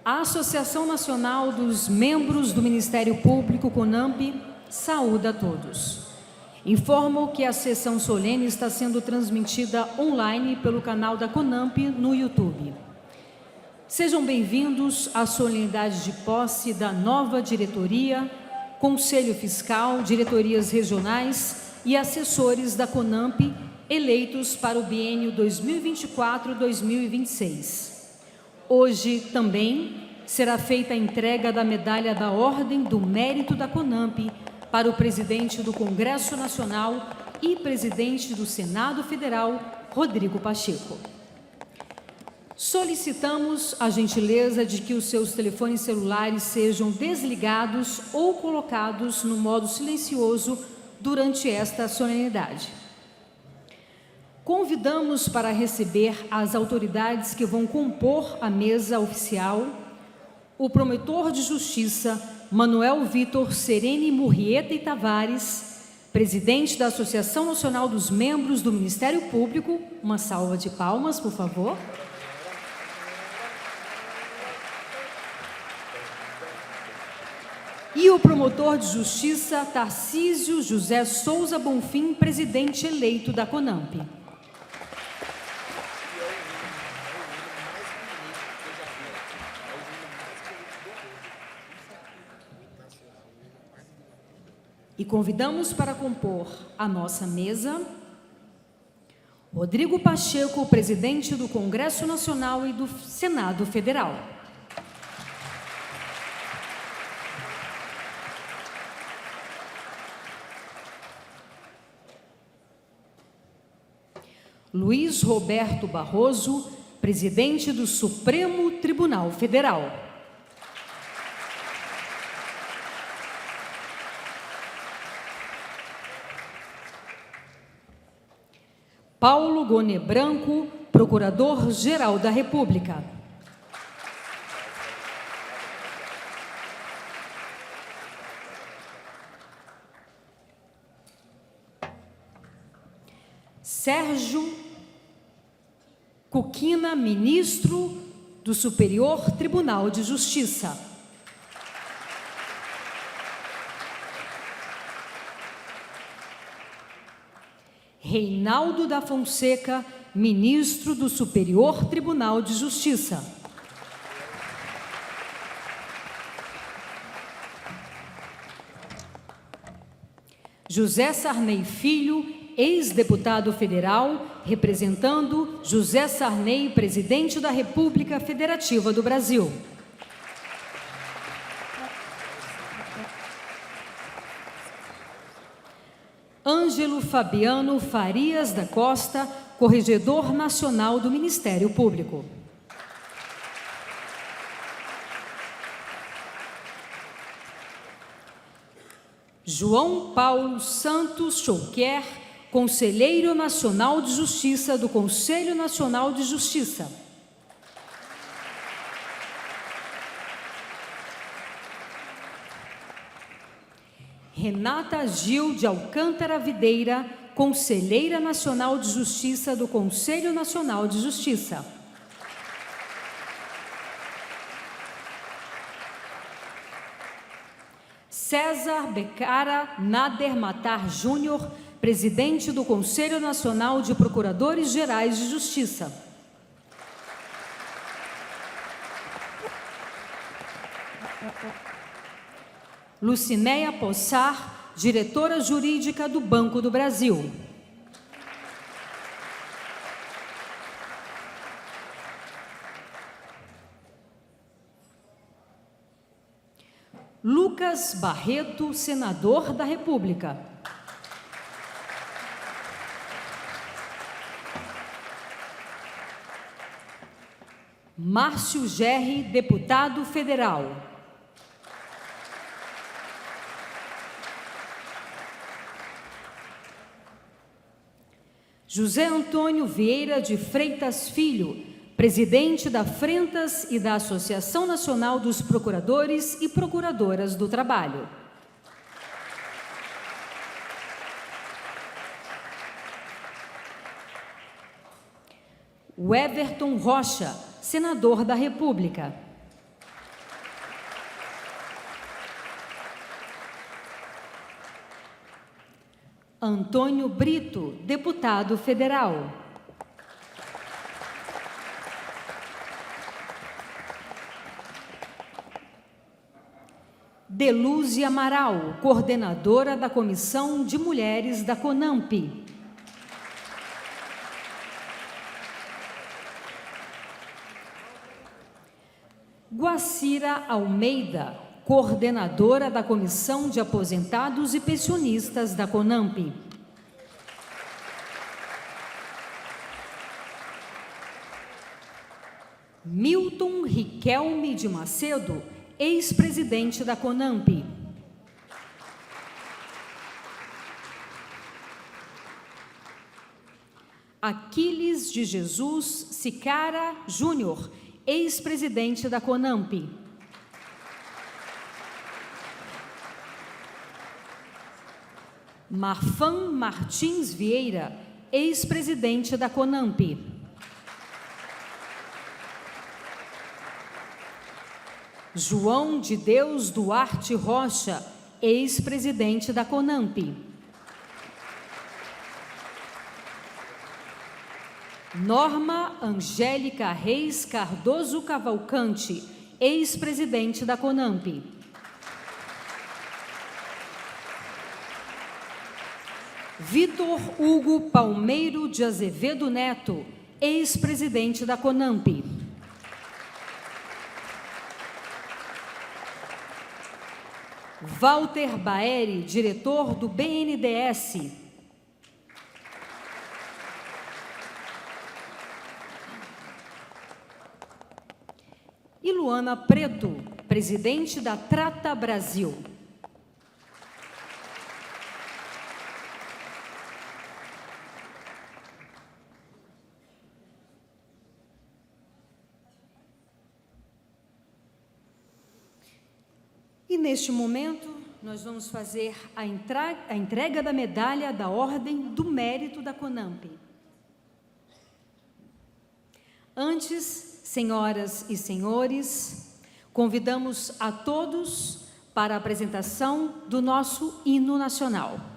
A Associação Nacional dos Membros do Ministério Público, CONAMP, saúda a todos. Informo que a sessão solene está sendo transmitida online pelo canal da CONAMP no YouTube. Sejam bem-vindos à solenidade de posse da nova diretoria, Conselho Fiscal, diretorias regionais e assessores da CONAMP eleitos para o biênio 2024-2026. Hoje também será feita a entrega da medalha da Ordem do Mérito da CONAMP para o presidente do Congresso Nacional e presidente do Senado Federal, Rodrigo Pacheco. Solicitamos a gentileza de que os seus telefones celulares sejam desligados ou colocados no modo silencioso durante esta solenidade. Convidamos para receber as autoridades que vão compor a mesa oficial o promotor de justiça Manuel Vitor Sereni Murrieta e Tavares, presidente da Associação Nacional dos Membros do Ministério Público. Uma salva de palmas, por favor. E o promotor de justiça Tarcísio José Souza Bonfim, presidente eleito da CONAMP. E convidamos para compor a nossa mesa Rodrigo Pacheco, presidente do Congresso Nacional e do Senado Federal. Luiz Roberto Barroso, presidente do Supremo Tribunal Federal. Paulo Gone Branco, Procurador-Geral da República. Sérgio Cuquina, Ministro do Superior Tribunal de Justiça. Reinaldo da Fonseca, Ministro do Superior Tribunal de Justiça. José Sarney Filho, ex-deputado federal, representando José Sarney, presidente da República Federativa do Brasil. Ângelo Fabiano Farias da Costa, Corregedor Nacional do Ministério Público. João Paulo Santos Chouquer, Conselheiro Nacional de Justiça do Conselho Nacional de Justiça. Renata Gil de Alcântara Videira, Conselheira Nacional de Justiça do Conselho Nacional de Justiça. César Becara Nader Matar Júnior, presidente do Conselho Nacional de Procuradores Gerais de Justiça. Lucinéia Possar, diretora jurídica do Banco do Brasil. Lucas Barreto, senador da República. Márcio Gerri, deputado federal. José Antônio Vieira de Freitas Filho, presidente da Frentas e da Associação Nacional dos Procuradores e Procuradoras do Trabalho. Everton Rocha, senador da República. Antônio Brito, deputado federal. Delúzia Amaral, coordenadora da Comissão de Mulheres da CONAMP. Guacira Almeida, coordenadora da Comissão de Aposentados e Pensionistas da CONAMP. Milton Riquelme de Macedo, ex-presidente da CONAMP. Aquiles de Jesus Sicara Júnior, ex-presidente da CONAMP. Marfan Martins Vieira, ex-presidente da CONAMP. João de Deus Duarte Rocha, ex-presidente da CONAMP. Norma Angélica Reis Cardoso Cavalcante, ex-presidente da CONAMP. Vitor Hugo Palmeiro de Azevedo Neto, ex-presidente da CONAMP. Walter Baeri, diretor do BNDES. E Luana Preto, presidente da Trata Brasil. E neste momento, nós vamos fazer a entrega da medalha da Ordem do Mérito da CONAMP. Antes, senhoras e senhores, convidamos a todos para a apresentação do nosso hino nacional.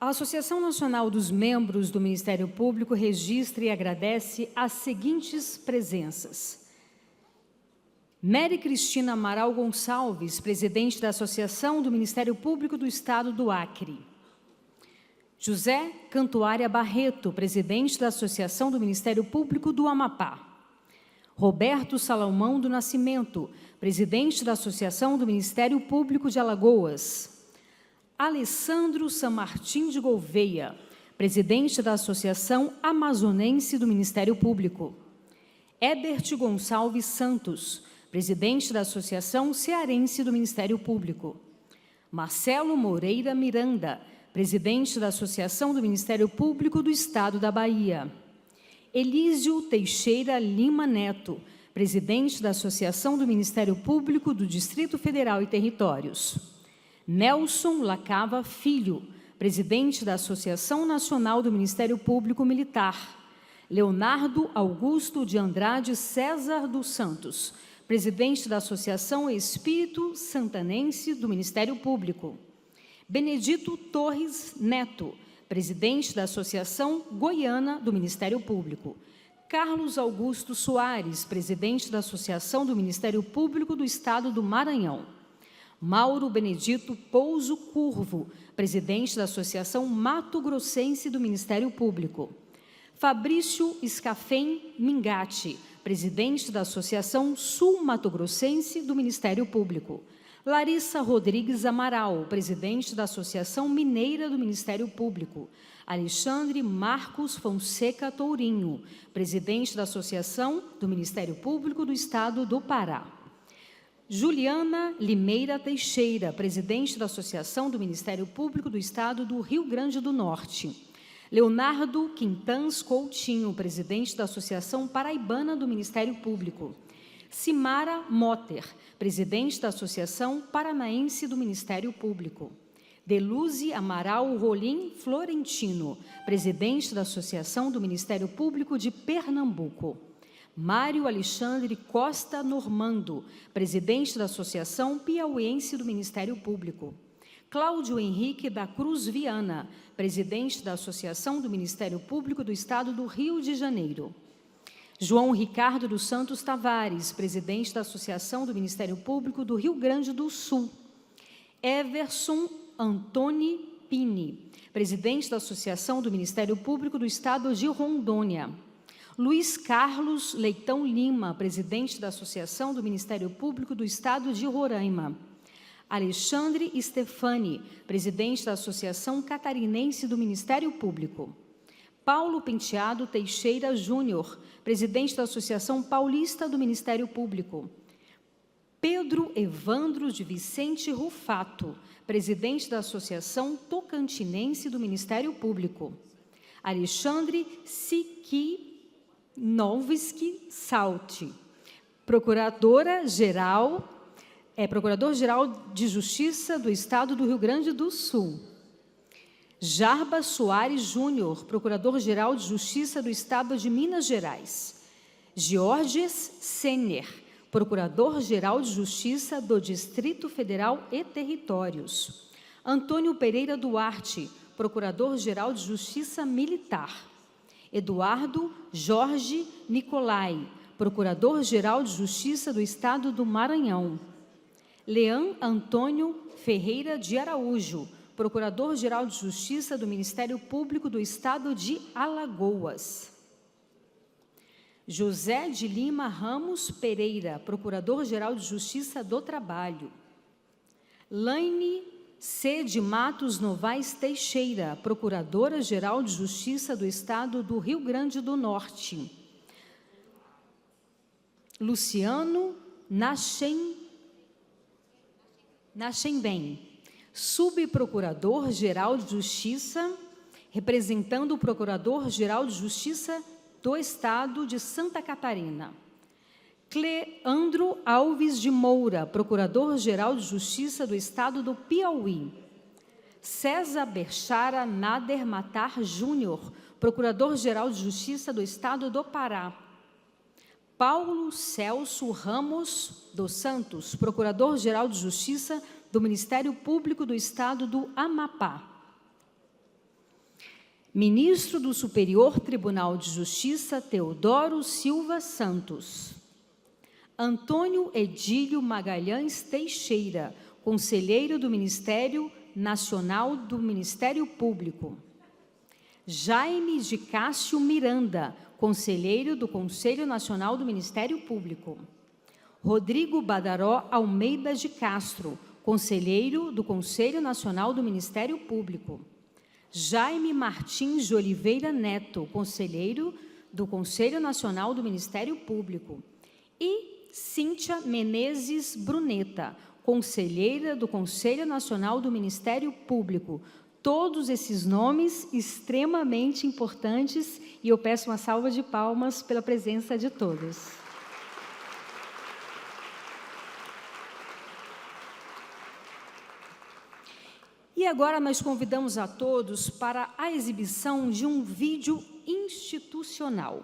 A Associação Nacional dos Membros do Ministério Público registra e agradece as seguintes presenças: Mary Cristina Amaral Gonçalves, presidente da Associação do Ministério Público do Estado do Acre. José Cantuária Barreto, presidente da Associação do Ministério Público do Amapá. Roberto Salomão do Nascimento, presidente da Associação do Ministério Público de Alagoas. Alessandro Sanmartim de Gouveia, presidente da Associação Amazonense do Ministério Público. Hebert Gonçalves Santos, presidente da Associação Cearense do Ministério Público. Marcelo Moreira Miranda, presidente da Associação do Ministério Público do Estado da Bahia. Elísio Teixeira Lima Neto, presidente da Associação do Ministério Público do Distrito Federal e Territórios. Nelson Lacava Filho, presidente da Associação Nacional do Ministério Público Militar. Leonardo Augusto de Andrade César dos Santos, presidente da Associação Espírito Santanense do Ministério Público. Benedito Torres Neto, presidente da Associação Goiana do Ministério Público. Carlos Augusto Soares, presidente da Associação do Ministério Público do Estado do Maranhão. Mauro Benedito Pouso Curvo, presidente da Associação Mato Grossense do Ministério Público. Fabrício Scafém Mingatti, presidente da Associação Sul Mato Grossense do Ministério Público. Larissa Rodrigues Amaral, presidente da Associação Mineira do Ministério Público. Alexandre Marcos Fonseca Tourinho, presidente da Associação do Ministério Público do Estado do Pará. Juliana Limeira Teixeira, presidente da Associação do Ministério Público do Estado do Rio Grande do Norte. Leonardo Quintans Coutinho, presidente da Associação Paraibana do Ministério Público. Simara Motter, presidente da Associação Paranaense do Ministério Público. Deluze Amaral Rolim Florentino, presidente da Associação do Ministério Público de Pernambuco. Mário Alexandre Costa Normando, presidente da Associação Piauiense do Ministério Público. Cláudio Henrique da Cruz Viana, presidente da Associação do Ministério Público do Estado do Rio de Janeiro. João Ricardo dos Santos Tavares, presidente da Associação do Ministério Público do Rio Grande do Sul. Everson Antoni Pini, presidente da Associação do Ministério Público do Estado de Rondônia. Luiz Carlos Leitão Lima, presidente da Associação do Ministério Público do Estado de Roraima. Alexandre Stefani, presidente da Associação Catarinense do Ministério Público. Paulo Penteado Teixeira Júnior, presidente da Associação Paulista do Ministério Público. Pedro Evandro de Vicente Rufato, presidente da Associação Tocantinense do Ministério Público. Alexandre Sikinovski Salti, Procurador-Geral de Justiça do Estado do Rio Grande do Sul. Jarba Soares Júnior, Procurador-Geral de Justiça do Estado de Minas Gerais. Georges Senner, Procurador-Geral de Justiça do Distrito Federal e Territórios. Antônio Pereira Duarte, Procurador-Geral de Justiça Militar. Eduardo Jorge Nicolai, Procurador-Geral de Justiça do Estado do Maranhão. Leão Antônio Ferreira de Araújo, Procurador-Geral de Justiça do Ministério Público do Estado de Alagoas. José de Lima Ramos Pereira, Procurador-Geral de Justiça do Trabalho. Laine C. de Matos Novaes Teixeira, Procuradora-Geral de Justiça do Estado do Rio Grande do Norte. Luciano Nachembem, Subprocurador-Geral de Justiça, representando o Procurador-Geral de Justiça do Estado de Santa Catarina. Cleandro Alves de Moura, Procurador-Geral de Justiça do Estado do Piauí. César Berchara Nader Matar Júnior, Procurador-Geral de Justiça do Estado do Pará. Paulo Celso Ramos dos Santos, Procurador-Geral de Justiça do Ministério Público do Estado do Amapá. Ministro do Superior Tribunal de Justiça, Teodoro Silva Santos. Antônio Edílio Magalhães Teixeira, conselheiro do Ministério Nacional do Ministério Público. Jaime de Cássio Miranda, conselheiro do Conselho Nacional do Ministério Público. Rodrigo Badaró Almeida de Castro, conselheiro do Conselho Nacional do Ministério Público. Jaime Martins de Oliveira Neto, conselheiro do Conselho Nacional do Ministério Público. E Cíntia Menezes Bruneta, conselheira do Conselho Nacional do Ministério Público. Todos esses nomes extremamente importantes e eu peço uma salva de palmas pela presença de todos. E agora nós convidamos a todos para a exibição de um vídeo institucional.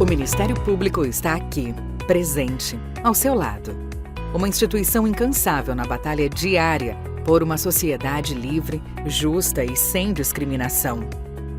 O Ministério Público está aqui, presente, ao seu lado. Uma instituição incansável na batalha diária por uma sociedade livre, justa e sem discriminação.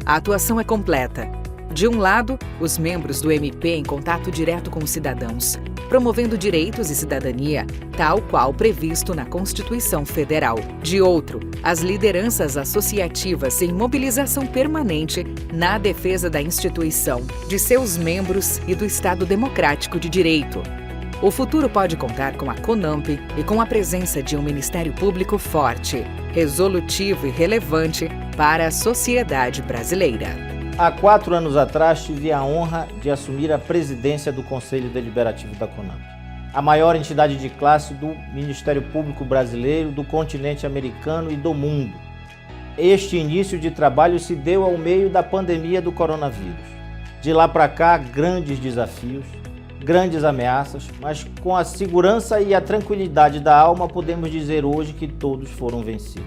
A atuação é completa. De um lado, os membros do MP em contato direto com os cidadãos, promovendo direitos e cidadania, tal qual previsto na Constituição Federal. De outro, as lideranças associativas em mobilização permanente na defesa da instituição, de seus membros e do Estado Democrático de Direito. O futuro pode contar com a CONAMP e com a presença de um Ministério Público forte, resolutivo e relevante para a sociedade brasileira. Há 4 anos atrás, tive a honra de assumir a presidência do Conselho Deliberativo da CONAMP, a maior entidade de classe do Ministério Público brasileiro, do continente americano e do mundo. Este início de trabalho se deu ao meio da pandemia do coronavírus. De lá para cá, grandes desafios, grandes ameaças, mas com a segurança e a tranquilidade da alma, podemos dizer hoje que todos foram vencidos.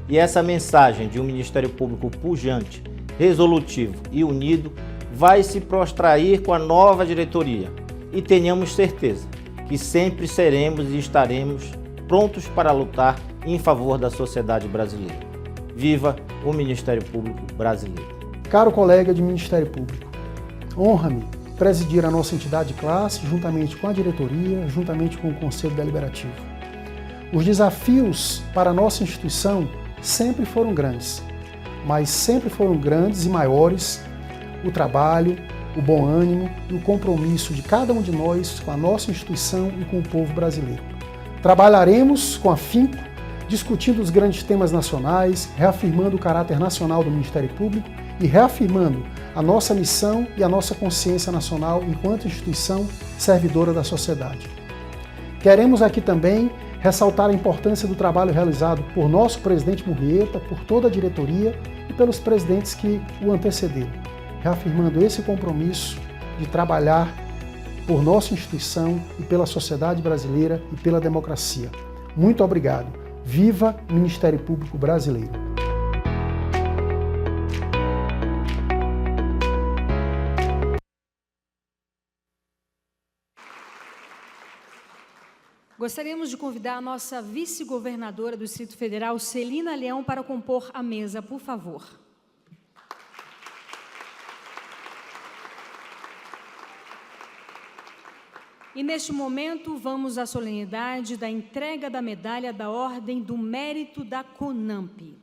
E essa mensagem de um Ministério Público pujante, resolutivo e unido vai se prostrair com a nova diretoria e tenhamos certeza que sempre seremos e estaremos prontos para lutar em favor da sociedade brasileira. Viva o Ministério Público brasileiro! Caro colega de Ministério Público, honra-me presidir a nossa entidade de classe juntamente com a diretoria, juntamente com o Conselho Deliberativo. Os desafios para a nossa instituição sempre foram grandes, mas sempre foram grandes e maiores o trabalho, o bom ânimo e o compromisso de cada um de nós com a nossa instituição e com o povo brasileiro. Trabalharemos com afinco, discutindo os grandes temas nacionais, reafirmando o caráter nacional do Ministério Público e reafirmando a nossa missão e a nossa consciência nacional enquanto instituição servidora da sociedade. Queremos aqui também ressaltar a importância do trabalho realizado por nosso presidente Murrieta, por toda a diretoria e pelos presidentes que o antecederam, reafirmando esse compromisso de trabalhar por nossa instituição e pela sociedade brasileira e pela democracia. Muito obrigado. Viva o Ministério Público Brasileiro! Gostaríamos de convidar a nossa vice-governadora do Distrito Federal, Celina Leão, para compor a mesa, por favor. E neste momento vamos à solenidade da entrega da medalha da Ordem do Mérito da CONAMP.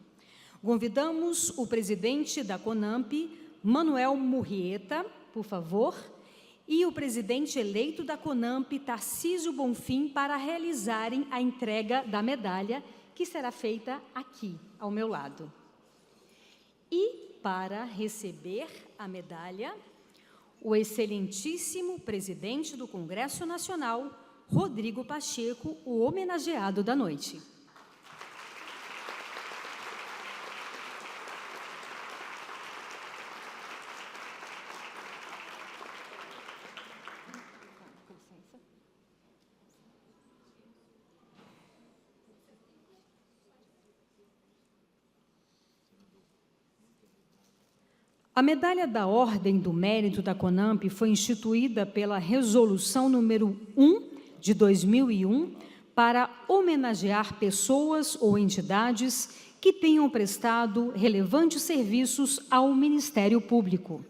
Convidamos o presidente da CONAMP, Manuel Murrieta, por favor, e o presidente eleito da CONAMP, Tarcísio Bonfim, para realizarem a entrega da medalha, que será feita aqui, ao meu lado. E para receber a medalha, o excelentíssimo presidente do Congresso Nacional, Rodrigo Pacheco, o homenageado da noite. A medalha da Ordem do Mérito da CONAMP foi instituída pela Resolução número 1 de 2001 para homenagear pessoas ou entidades que tenham prestado relevantes serviços ao Ministério Público.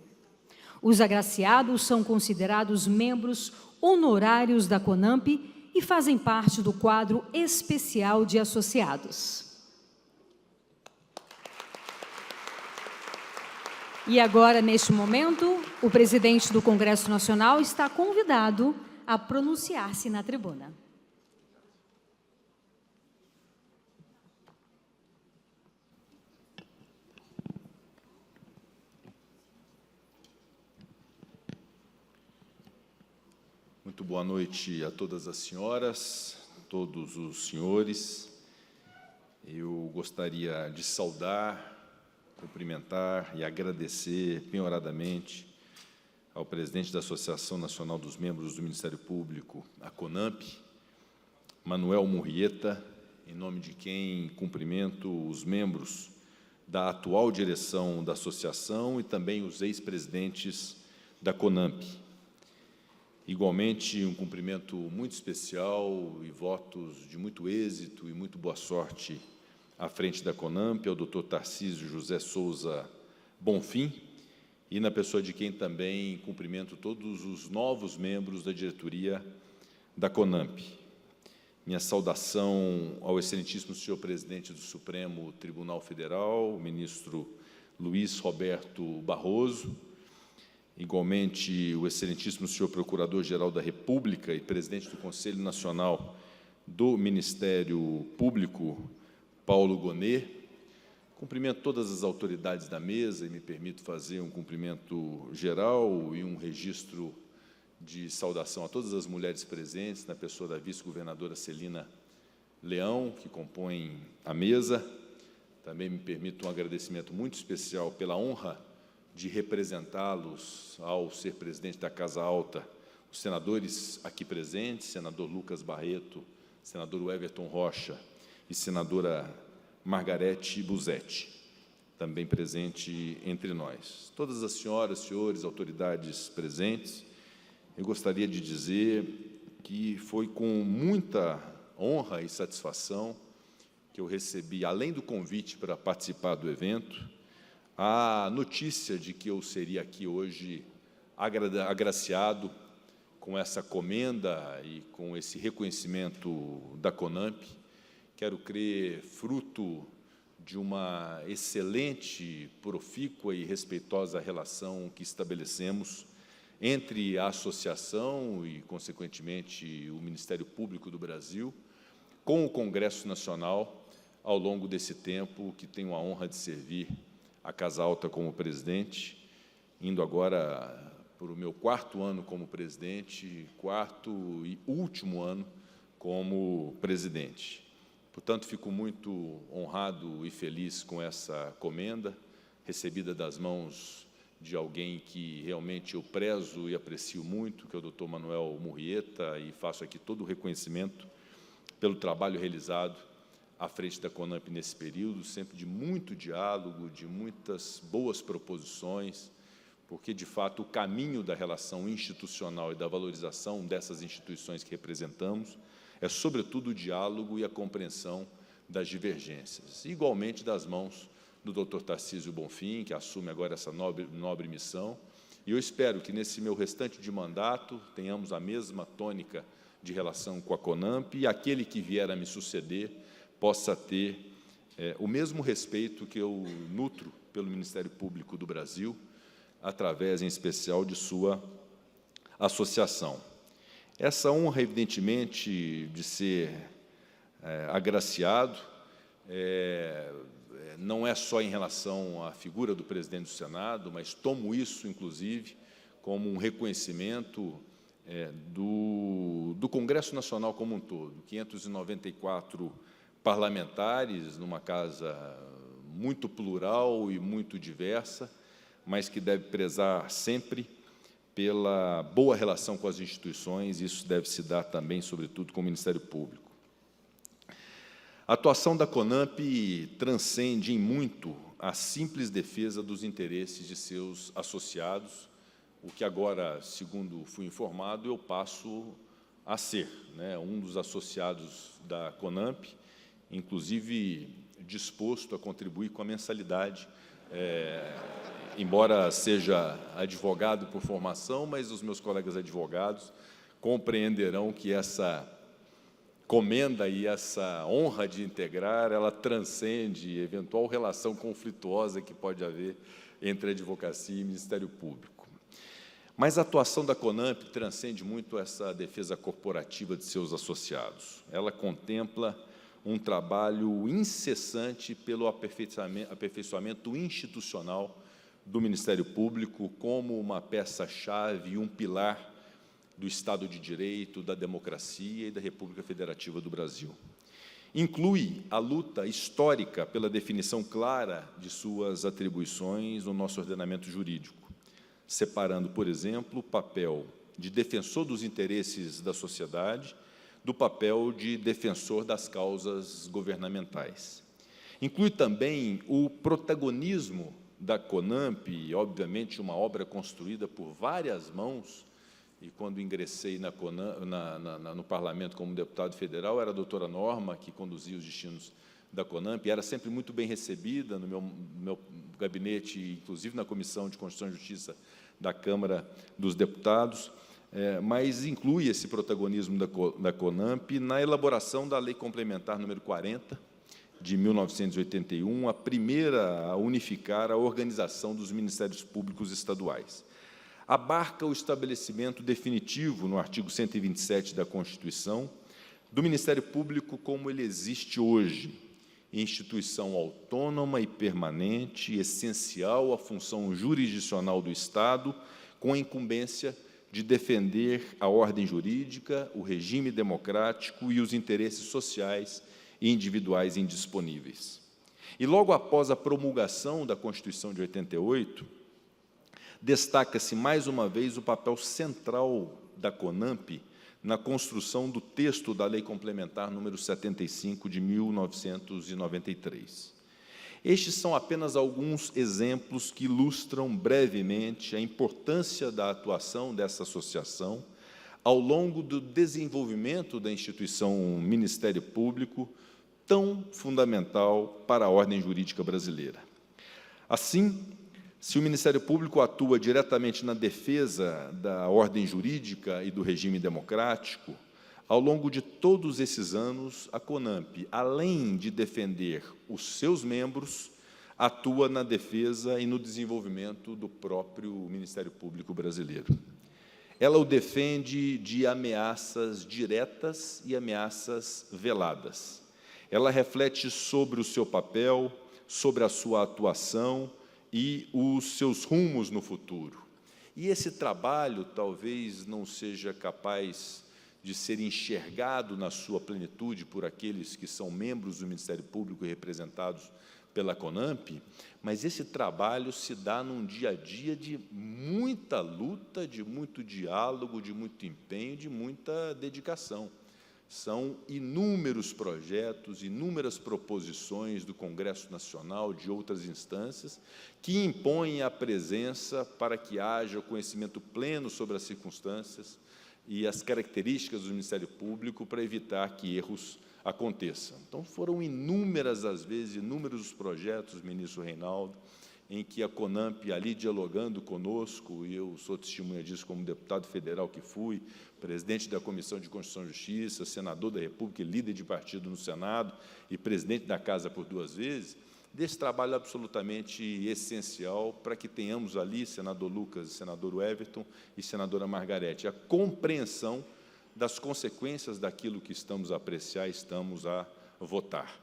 Os agraciados são considerados membros honorários da CONAMP e fazem parte do quadro especial de associados. E agora, neste momento, o presidente do Congresso Nacional está convidado a pronunciar-se na tribuna. Muito boa noite a todas as senhoras, todos os senhores. Eu gostaria de saudar, cumprimentar e agradecer penhoradamente ao presidente da Associação Nacional dos Membros do Ministério Público, a CONAMP, Manuel Murrieta, em nome de quem cumprimento os membros da atual direção da associação e também os ex-presidentes da CONAMP. Igualmente, um cumprimento muito especial e votos de muito êxito e muito boa sorte à frente da CONAMP, ao Dr. Tarcísio José Souza Bonfim, e na pessoa de quem também cumprimento todos os novos membros da diretoria da CONAMP. Minha saudação ao excelentíssimo senhor presidente do Supremo Tribunal Federal, o ministro Luiz Roberto Barroso, igualmente o excelentíssimo senhor Procurador-Geral da República e presidente do Conselho Nacional do Ministério Público, Paulo Gonet. Cumprimento todas as autoridades da mesa e me permito fazer um cumprimento geral e um registro de saudação a todas as mulheres presentes, na pessoa da vice-governadora Celina Leão, que compõe a mesa. Também me permito um agradecimento muito especial pela honra de representá-los ao ser presidente da Casa Alta, os senadores aqui presentes, senador Lucas Barreto, senador Everton Rocha e senadora Margarete Busetti, também presente entre nós. Todas as senhoras, senhores, autoridades presentes, eu gostaria de dizer que foi com muita honra e satisfação que eu recebi, além do convite para participar do evento, a notícia de que eu seria aqui hoje agraciado com essa comenda e com esse reconhecimento da CONAMP. Quero crer fruto de uma excelente, profícua e respeitosa relação que estabelecemos entre a associação e, consequentemente, o Ministério Público do Brasil, com o Congresso Nacional, ao longo desse tempo que tenho a honra de servir a Casa Alta como presidente, indo agora para o meu 4º ano como presidente, 4º e último ano como presidente. Portanto, fico muito honrado e feliz com essa comenda, recebida das mãos de alguém que realmente eu prezo e aprecio muito, que é o Dr. Manuel Murrieta, e faço aqui todo o reconhecimento pelo trabalho realizado à frente da CONAMP nesse período, sempre de muito diálogo, de muitas boas proposições, porque, de fato, o caminho da relação institucional e da valorização dessas instituições que representamos é, sobretudo, o diálogo e a compreensão das divergências. Igualmente das mãos do Dr. Tarcísio Bonfim, que assume agora essa nobre missão, e eu espero que, nesse meu restante de mandato, tenhamos a mesma tônica de relação com a CONAMP e aquele que vier a me suceder possa ter o mesmo respeito que eu nutro pelo Ministério Público do Brasil, através, em especial, de sua associação. Essa honra, evidentemente, de ser agraciado, não é só em relação à figura do presidente do Senado, mas tomo isso, inclusive, como um reconhecimento do Congresso Nacional como um todo. 594 parlamentares, numa casa muito plural e muito diversa, mas que deve prezar sempre pela boa relação com as instituições, e isso deve se dar também, sobretudo, com o Ministério Público. A atuação da CONAMP transcende em muito a simples defesa dos interesses de seus associados, o que agora, segundo fui informado, eu passo a ser, né, um dos associados da CONAMP, inclusive disposto a contribuir com a mensalidade, embora seja advogado por formação, mas os meus colegas advogados compreenderão que essa comenda e essa honra de integrar, ela transcende eventual relação conflituosa que pode haver entre a advocacia e o Ministério Público. Mas a atuação da CONAMP transcende muito essa defesa corporativa de seus associados. Ela contempla um trabalho incessante pelo aperfeiçoamento institucional do Ministério Público como uma peça-chave e um pilar do Estado de Direito, da democracia e da República Federativa do Brasil. Inclui a luta histórica pela definição clara de suas atribuições no nosso ordenamento jurídico, separando, por exemplo, o papel de defensor dos interesses da sociedade do papel de defensor das causas governamentais. Inclui também o protagonismo da CONAMP, obviamente uma obra construída por várias mãos, e quando ingressei no Parlamento como deputado federal, era a doutora Norma que conduzia os destinos da CONAMP, e era sempre muito bem recebida no meu gabinete, inclusive na Comissão de Constituição e Justiça da Câmara dos Deputados, mas inclui esse protagonismo da CONAMP na elaboração da Lei Complementar número 40, de 1981, a primeira a unificar a organização dos Ministérios Públicos Estaduais. Abarca o estabelecimento definitivo, no artigo 127 da Constituição, do Ministério Público como ele existe hoje, instituição autônoma e permanente, essencial à função jurisdicional do Estado, com a incumbência de defender a ordem jurídica, o regime democrático e os interesses sociais e individuais indisponíveis. E, logo após a promulgação da Constituição de 88, destaca-se mais uma vez o papel central da CONAMP na construção do texto da Lei Complementar número 75 de 1993. Estes são apenas alguns exemplos que ilustram brevemente a importância da atuação dessa associação ao longo do desenvolvimento da instituição Ministério Público, tão fundamental para a ordem jurídica brasileira. Assim, se o Ministério Público atua diretamente na defesa da ordem jurídica e do regime democrático, ao longo de todos esses anos, a CONAMP, além de defender os seus membros, atua na defesa e no desenvolvimento do próprio Ministério Público brasileiro. Ela o defende de ameaças diretas e ameaças veladas. Ela reflete sobre o seu papel, sobre a sua atuação e os seus rumos no futuro. E esse trabalho talvez não seja capaz de ser enxergado na sua plenitude por aqueles que são membros do Ministério Público e representados pela CONAMP, mas esse trabalho se dá num dia a dia de muita luta, de muito diálogo, de muito empenho, de muita dedicação. São inúmeros projetos, inúmeras proposições do Congresso Nacional, de outras instâncias, que impõem a presença para que haja o conhecimento pleno sobre as circunstâncias e as características do Ministério Público para evitar que erros aconteçam. Então, foram inúmeras as vezes, inúmeros os projetos, ministro Reinaldo, em que a CONAMP, ali dialogando conosco, e eu sou testemunha disso como deputado federal que fui, presidente da Comissão de Constituição e Justiça, senador da República e líder de partido no Senado e presidente da Casa por 2 vezes, desse trabalho absolutamente essencial para que tenhamos ali, senador Lucas, senador Everton e senadora Margarete, a compreensão das consequências daquilo que estamos a apreciar, estamos a votar.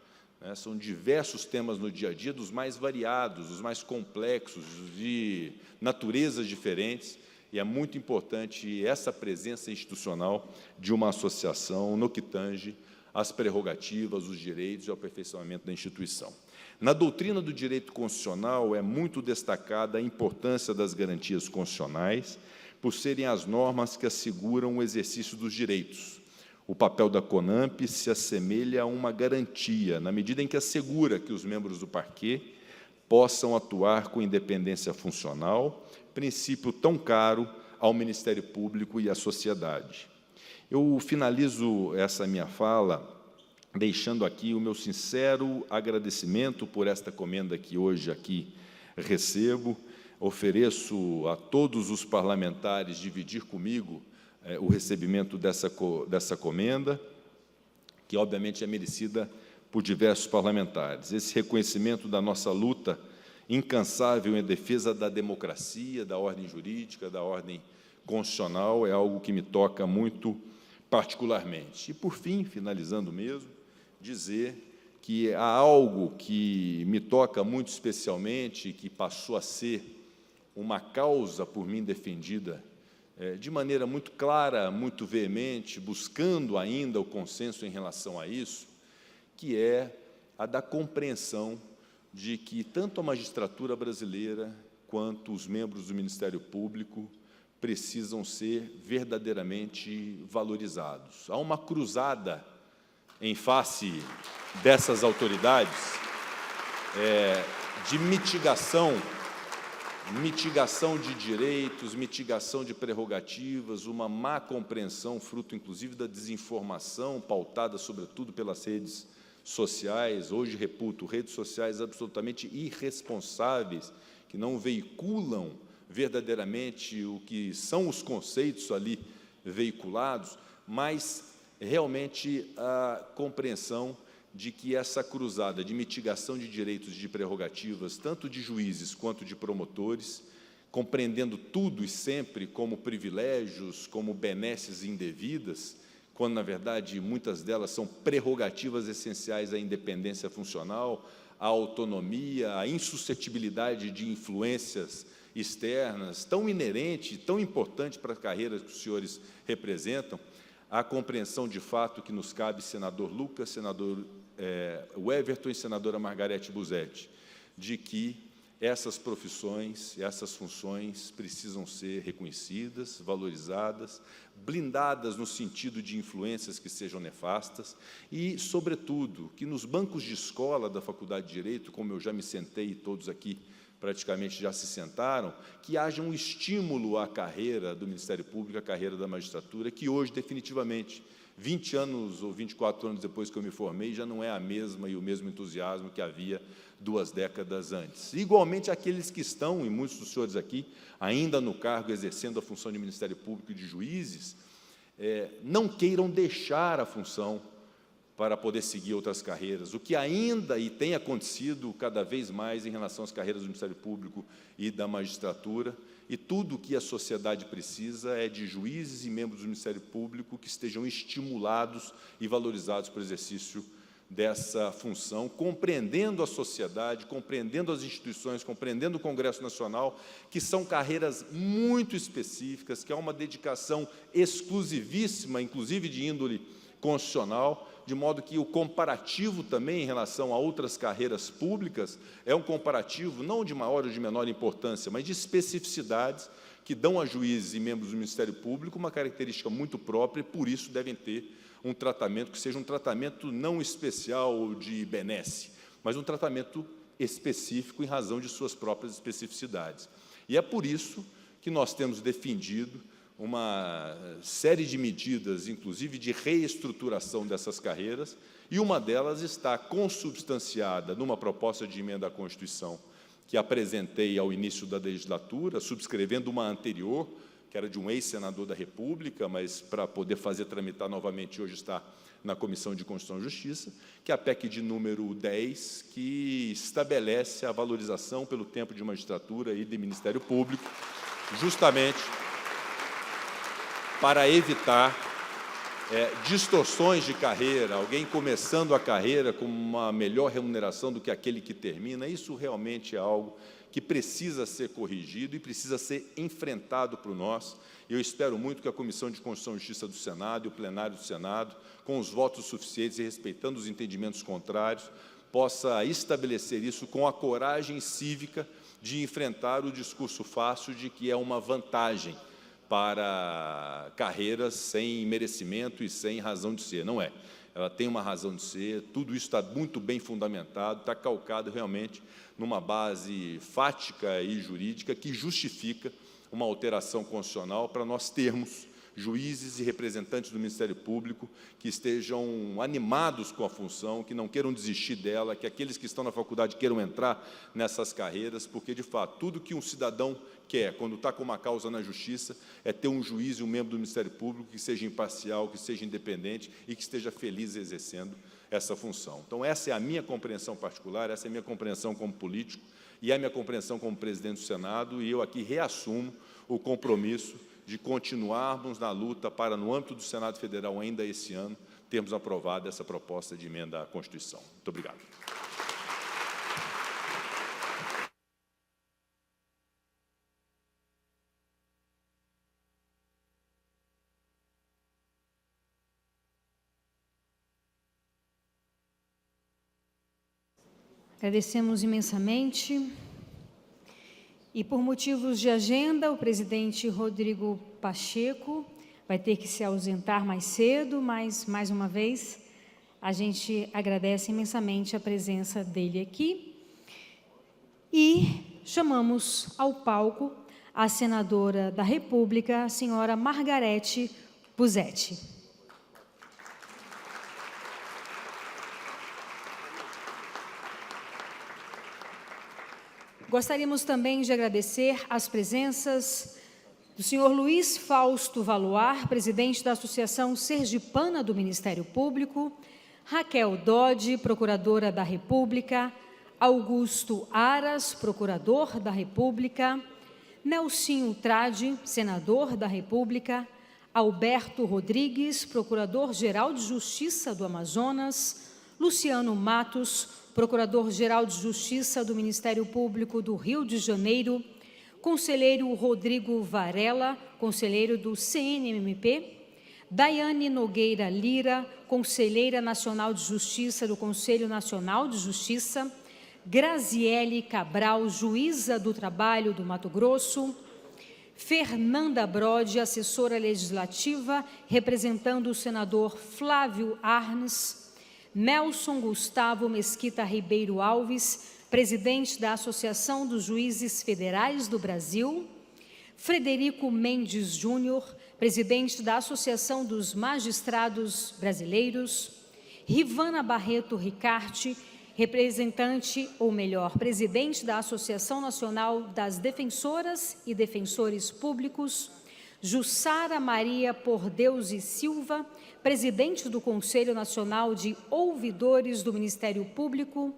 São diversos temas no dia a dia, dos mais variados, dos mais complexos, de naturezas diferentes, e é muito importante essa presença institucional de uma associação no que tange às prerrogativas, os direitos e ao aperfeiçoamento da instituição. Na doutrina do direito constitucional é muito destacada a importância das garantias constitucionais, por serem as normas que asseguram o exercício dos direitos. O papel da CONAMP se assemelha a uma garantia, na medida em que assegura que os membros do parquê possam atuar com independência funcional, princípio tão caro ao Ministério Público e à sociedade. Eu finalizo essa minha fala deixando aqui o meu sincero agradecimento por esta comenda que hoje aqui recebo. Ofereço a todos os parlamentares dividir comigo o recebimento dessa comenda, que obviamente é merecida por diversos parlamentares. Esse reconhecimento da nossa luta incansável em defesa da democracia, da ordem jurídica, da ordem constitucional, é algo que me toca muito particularmente. E, por fim, finalizando mesmo, dizer que há algo que me toca muito especialmente, que passou a ser uma causa por mim defendida de maneira muito clara, muito veemente, buscando ainda o consenso em relação a isso, que é a da compreensão de que tanto a magistratura brasileira quanto os membros do Ministério Público precisam ser verdadeiramente valorizados. Há uma cruzada em face dessas autoridades de mitigação de direitos, mitigação de prerrogativas, uma má compreensão, fruto, inclusive, da desinformação, pautada, sobretudo, pelas redes sociais. Hoje, reputo, redes sociais absolutamente irresponsáveis, que não veiculam verdadeiramente o que são os conceitos ali veiculados, mas, realmente, a compreensão de que essa cruzada de mitigação de direitos e de prerrogativas, tanto de juízes quanto de promotores, compreendendo tudo e sempre como privilégios, como benesses indevidas, quando, na verdade, muitas delas são prerrogativas essenciais à independência funcional, à autonomia, à insuscetibilidade de influências externas, tão inerente, tão importante para a carreira que os senhores representam, a compreensão de fato que nos cabe, senador Lucas, senador Everton e senadora Margarete Busetti, de que essas profissões, essas funções precisam ser reconhecidas, valorizadas, blindadas no sentido de influências que sejam nefastas e, sobretudo, que nos bancos de escola da Faculdade de Direito, como eu já me sentei e todos aqui praticamente já se sentaram, que haja um estímulo à carreira do Ministério Público, à carreira da magistratura, que hoje, definitivamente, 20 anos ou 24 anos depois que eu me formei, já não é a mesma e o mesmo entusiasmo que havia 2 décadas antes. Igualmente, aqueles que estão, e muitos dos senhores aqui, ainda no cargo, exercendo a função de Ministério Público e de juízes, não queiram deixar a função para poder seguir outras carreiras, o que ainda e tem acontecido cada vez mais em relação às carreiras do Ministério Público e da magistratura, e tudo o que a sociedade precisa é de juízes e membros do Ministério Público que estejam estimulados e valorizados para o exercício dessa função, compreendendo a sociedade, compreendendo as instituições, compreendendo o Congresso Nacional, que são carreiras muito específicas, que há uma dedicação exclusivíssima, inclusive de índole constitucional, de modo que o comparativo também em relação a outras carreiras públicas é um comparativo não de maior ou de menor importância, mas de especificidades que dão a juízes e membros do Ministério Público uma característica muito própria e, por isso, devem ter um tratamento que seja um tratamento não especial ou de benesse, mas um tratamento específico em razão de suas próprias especificidades. E é por isso que nós temos defendido uma série de medidas, inclusive de reestruturação dessas carreiras, e uma delas está consubstanciada numa proposta de emenda à Constituição que apresentei ao início da legislatura, subscrevendo uma anterior, que era de um ex-senador da República, mas para poder fazer tramitar novamente, hoje está na Comissão de Constituição e Justiça, que é a PEC de número 10, que estabelece a valorização pelo tempo de magistratura e de Ministério Público, justamente para evitar distorções de carreira, alguém começando a carreira com uma melhor remuneração do que aquele que termina. Isso realmente é algo que precisa ser corrigido e precisa ser enfrentado por nós. Eu espero muito que a Comissão de Constituição e Justiça do Senado e o plenário do Senado, com os votos suficientes e respeitando os entendimentos contrários, possa estabelecer isso com a coragem cívica de enfrentar o discurso fácil de que é uma vantagem para carreiras sem merecimento e sem razão de ser. Não é. Ela tem uma razão de ser, tudo isso está muito bem fundamentado, está calcado realmente numa base fática e jurídica que justifica uma alteração constitucional para nós termos juízes e representantes do Ministério Público que estejam animados com a função, que não queiram desistir dela, que aqueles que estão na faculdade queiram entrar nessas carreiras, porque, de fato, tudo que um cidadão quer, quando está com uma causa na Justiça, é ter um juiz e um membro do Ministério Público que seja imparcial, que seja independente e que esteja feliz exercendo essa função. Então, essa é a minha compreensão particular, essa é a minha compreensão como político e é a minha compreensão como presidente do Senado, e eu aqui reassumo o compromisso de continuarmos na luta para, no âmbito do Senado Federal, ainda esse ano, termos aprovado essa proposta de emenda à Constituição. Muito obrigado. Agradecemos imensamente. E, por motivos de agenda, o presidente Rodrigo Pacheco vai ter que se ausentar mais cedo, mas, mais uma vez, a gente agradece imensamente a presença dele aqui. E chamamos ao palco a senadora da República, a senhora Margarete Busetti. Gostaríamos também de agradecer as presenças do senhor Luiz Fausto Valoar, presidente da Associação Sergipana do Ministério Público, Raquel Dodge, procuradora da República, Augusto Aras, procurador da República, Nelsinho Trade, senador da República, Alberto Rodrigues, procurador-geral de Justiça do Amazonas, Luciano Matos, Procurador-Geral de Justiça do Ministério Público do Rio de Janeiro, Conselheiro Rodrigo Varela, Conselheiro do CNMP, Daiane Nogueira Lira, Conselheira Nacional de Justiça do Conselho Nacional de Justiça, Graziele Cabral, Juíza do Trabalho do Mato Grosso, Fernanda Brode, Assessora Legislativa, representando o senador Flávio Arnes, Nelson Gustavo Mesquita Ribeiro Alves, presidente da Associação dos Juízes Federais do Brasil, Frederico Mendes Júnior, presidente da Associação dos Magistrados Brasileiros, Rivana Barreto Ricarte, representante, ou melhor, presidente da Associação Nacional das Defensoras e Defensores Públicos, Jussara Maria Por Deus e Silva, presidente do Conselho Nacional de Ouvidores do Ministério Público,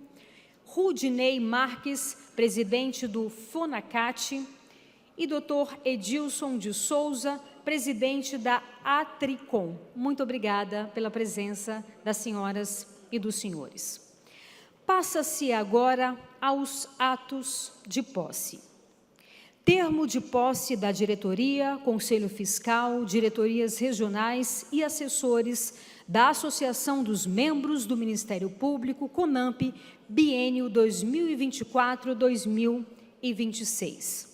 Rudinei Marques, presidente do FONACAT, e Dr. Edilson de Souza, presidente da Atricom. Muito obrigada pela presença das senhoras e dos senhores. Passa-se agora aos atos de posse. Termo de posse da diretoria, Conselho Fiscal, diretorias regionais e assessores da Associação dos Membros do Ministério Público, CONAMP, biênio 2024-2026.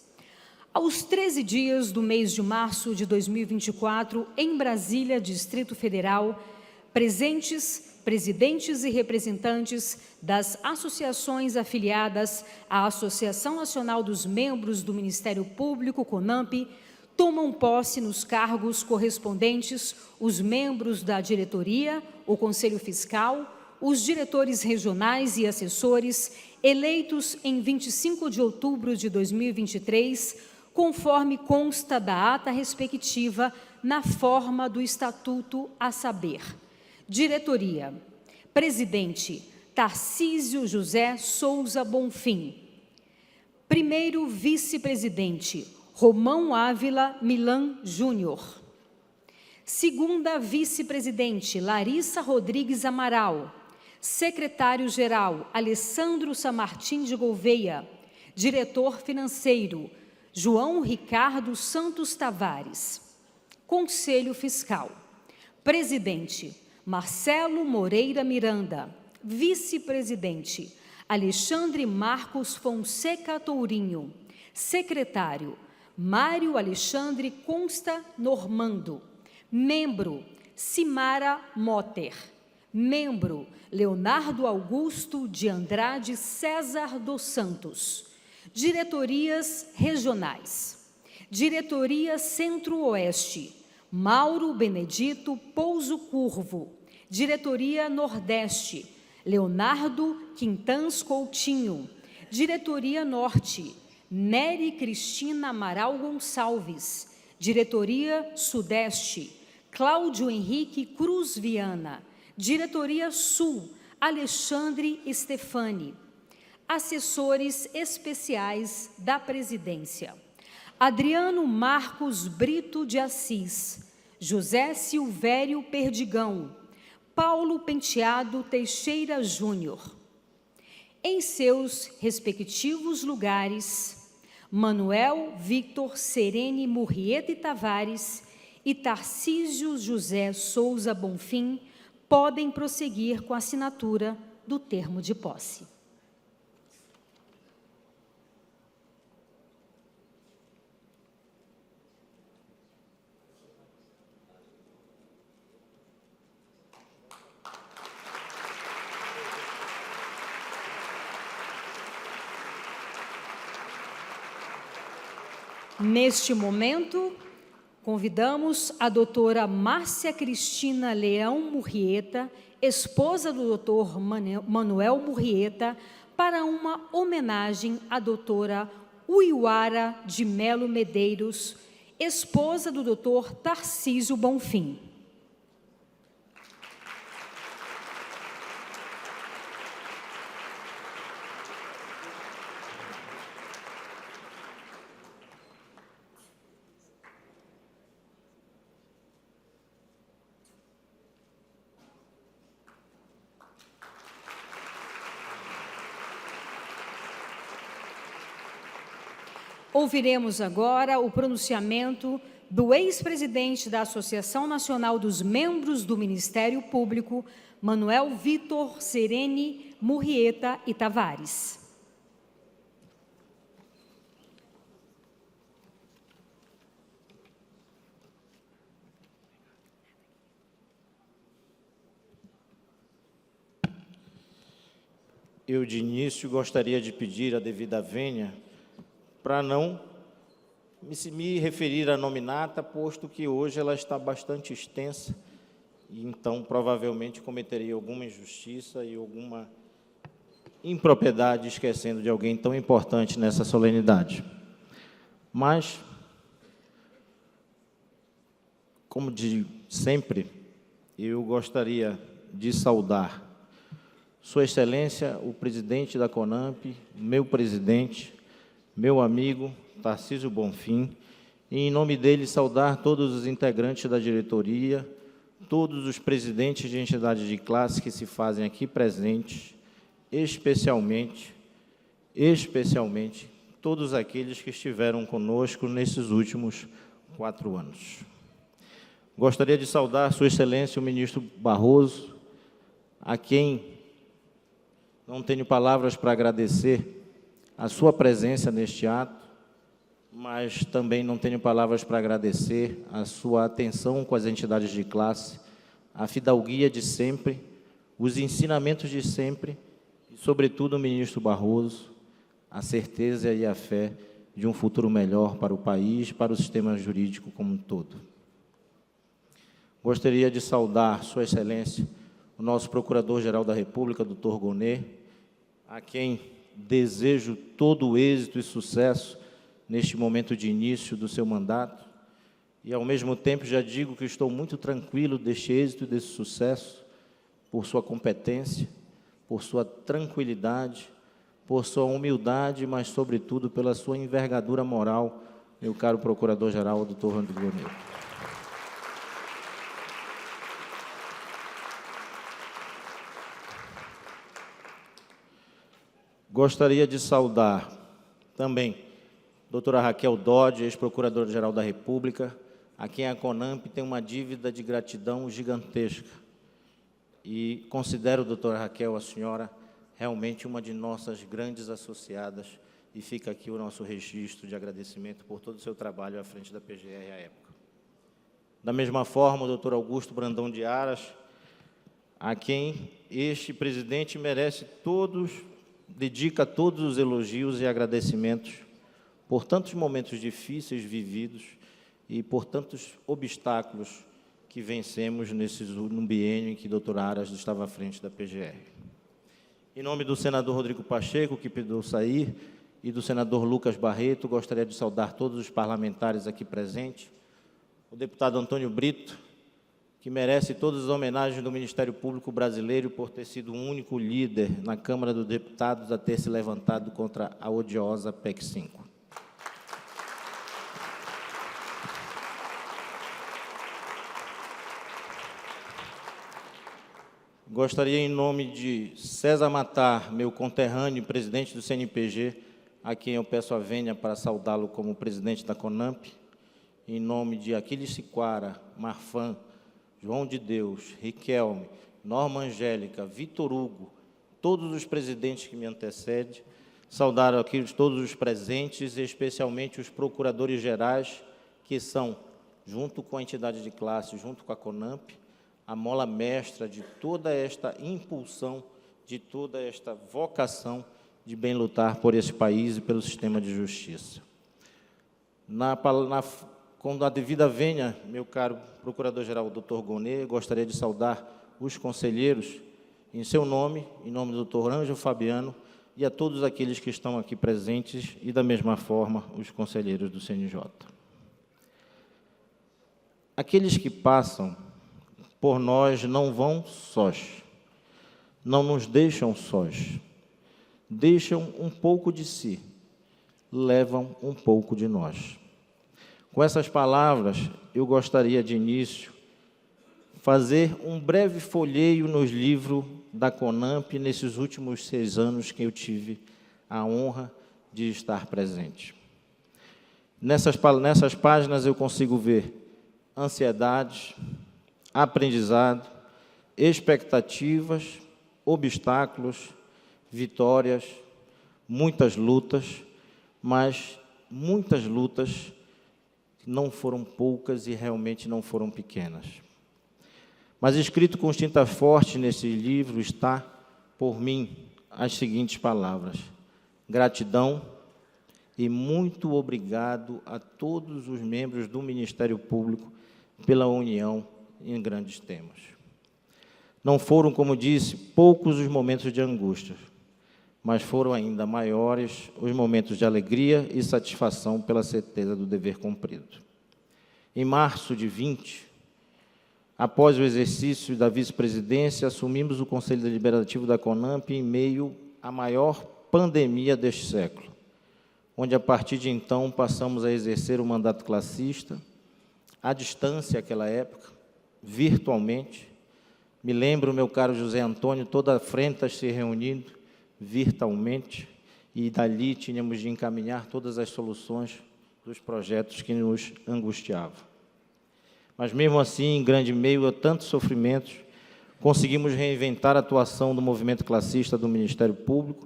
Aos 13 dias do mês de março de 2024, em Brasília, Distrito Federal, presentes presidentes e representantes das associações afiliadas à Associação Nacional dos Membros do Ministério Público, CONAMP, tomam posse nos cargos correspondentes os membros da diretoria, o Conselho Fiscal, os diretores regionais e assessores, eleitos em 25 de outubro de 2023, conforme consta da ata respectiva, na forma do Estatuto, a saber: diretoria, presidente, Tarcísio José Souza Bonfim. Primeiro vice-presidente, Romão Ávila Milan Júnior. Segunda vice-presidente, Larissa Rodrigues Amaral. Secretário-geral, Alessandro Samartim de Gouveia. Diretor financeiro, João Ricardo Santos Tavares. Conselho Fiscal. Presidente, Marcelo Moreira Miranda. Vice-presidente, Alexandre Marcos Fonseca Tourinho. Secretário, Mário Alexandre Consta Normando. Membro, Simara Motter. Membro, Leonardo Augusto de Andrade César dos Santos. Diretorias regionais. Diretoria Centro-Oeste, Mauro Benedito Pouso Curvo, Diretoria Nordeste, Leonardo Quintans Coutinho, Diretoria Norte, Nery Cristina Amaral Gonçalves, Diretoria Sudeste, Cláudio Henrique Cruz Viana, Diretoria Sul, Alexandre Stefani. Assessores especiais da Presidência: Adriano Marcos Brito de Assis, José Silvério Perdigão, Paulo Penteado Teixeira Júnior. Em seus respectivos lugares, Manuel Victor Serene Murrieta e Tavares e Tarcísio José Souza Bonfim podem prosseguir com a assinatura do termo de posse. Neste momento, convidamos a doutora Márcia Cristina Leão Murrieta, esposa do doutor Manuel Murrieta, para uma homenagem à doutora Uiuara de Melo Medeiros, esposa do doutor Tarcísio Bonfim. Ouviremos agora o pronunciamento do ex-presidente da Associação Nacional dos Membros do Ministério Público, Manuel Vitor Serene Murrieta e Tavares. Eu, de início, gostaria de pedir a devida vênia para não me referir à nominata, posto que hoje ela está bastante extensa, e então provavelmente cometerei alguma injustiça e alguma impropriedade esquecendo de alguém tão importante nessa solenidade. Mas, como de sempre, eu gostaria de saudar Sua Excelência, o presidente da CONAMP, meu presidente, meu amigo Tarcísio Bonfim, e, em nome dele, saudar todos os integrantes da diretoria, todos os presidentes de entidades de classe que se fazem aqui presentes, especialmente, todos aqueles que estiveram conosco nesses últimos 4 anos. Gostaria de saudar Sua Excelência, o ministro Barroso, a quem não tenho palavras para agradecer a sua presença neste ato, mas também não tenho palavras para agradecer a sua atenção com as entidades de classe, a fidalguia de sempre, os ensinamentos de sempre e, sobretudo, o ministro Barroso, a certeza e a fé de um futuro melhor para o país, para o sistema jurídico como um todo. Gostaria de saudar Sua Excelência, o nosso Procurador-Geral da República, doutor Gonet, a quem desejo todo o êxito e sucesso neste momento de início do seu mandato, e, ao mesmo tempo, já digo que estou muito tranquilo deste êxito e desse sucesso, por sua competência, por sua tranquilidade, por sua humildade, mas, sobretudo, pela sua envergadura moral, meu caro Procurador-Geral, doutor Rodrigo Gonet. Gostaria de saudar também a doutora Raquel Dodge, ex-procuradora-geral da República, a quem a CONAMP tem uma dívida de gratidão gigantesca. E considero, doutora Raquel, a senhora realmente uma de nossas grandes associadas, e fica aqui o nosso registro de agradecimento por todo o seu trabalho à frente da PGR à época. Da mesma forma, o doutor Augusto Brandão de Aras, a quem este presidente dedica todos os elogios e agradecimentos por tantos momentos difíceis vividos e por tantos obstáculos que vencemos no biênio em que o doutor Aras estava à frente da PGR. Em nome do senador Rodrigo Pacheco, que pediu sair, e do senador Lucas Barreto, gostaria de saudar todos os parlamentares aqui presentes, o deputado Antônio Brito, que merece todas as homenagens do Ministério Público Brasileiro por ter sido o único líder na Câmara dos Deputados a ter se levantado contra a odiosa PEC 5. Gostaria, em nome de César Matar, meu conterrâneo, presidente do CNPG, a quem eu peço a vênia para saudá-lo como presidente da CONAMP, em nome de Aquiles Siquara, Marfan, João de Deus, Riquelme, Norma Angélica, Vitor Hugo, todos os presidentes que me antecedem, saudar aqui todos os presentes, especialmente os procuradores gerais, que são, junto com a entidade de classe, junto com a CONAMP, a mola mestra de toda esta impulsão, de toda esta vocação de bem lutar por esse país e pelo sistema de justiça. Com a devida vênia, meu caro Procurador-Geral, Dr. Gonê, gostaria de saudar os conselheiros, em seu nome, em nome do Dr. Ângelo Fabiano, e a todos aqueles que estão aqui presentes, e, da mesma forma, os conselheiros do CNJ. Aqueles que passam por nós não vão sós, não nos deixam sós, deixam um pouco de si, levam um pouco de nós. Com essas palavras, eu gostaria, de início, fazer um breve folheio nos livros da CONAMP nesses últimos 6 anos que eu tive a honra de estar presente. Nessas páginas eu consigo ver ansiedade, aprendizado, expectativas, obstáculos, vitórias, muitas lutas, mas muitas lutas não foram poucas e realmente não foram pequenas. Mas escrito com tinta forte nesse livro está, por mim, as seguintes palavras: gratidão e muito obrigado a todos os membros do Ministério Público pela união em grandes temas. Não foram, como disse, poucos os momentos de angústia, mas foram ainda maiores os momentos de alegria e satisfação pela certeza do dever cumprido. Em março de 20, após o exercício da vice-presidência, assumimos o Conselho Deliberativo da CONAMP em meio à maior pandemia deste século, onde, a partir de então, passamos a exercer o mandato classista, à distância, naquela época, virtualmente. Me lembro, meu caro José Antônio, toda a frente se reunindo virtualmente, e dali tínhamos de encaminhar todas as soluções dos projetos que nos angustiavam. Mas, mesmo assim, em grande meio a tantos sofrimentos, conseguimos reinventar a atuação do movimento classista do Ministério Público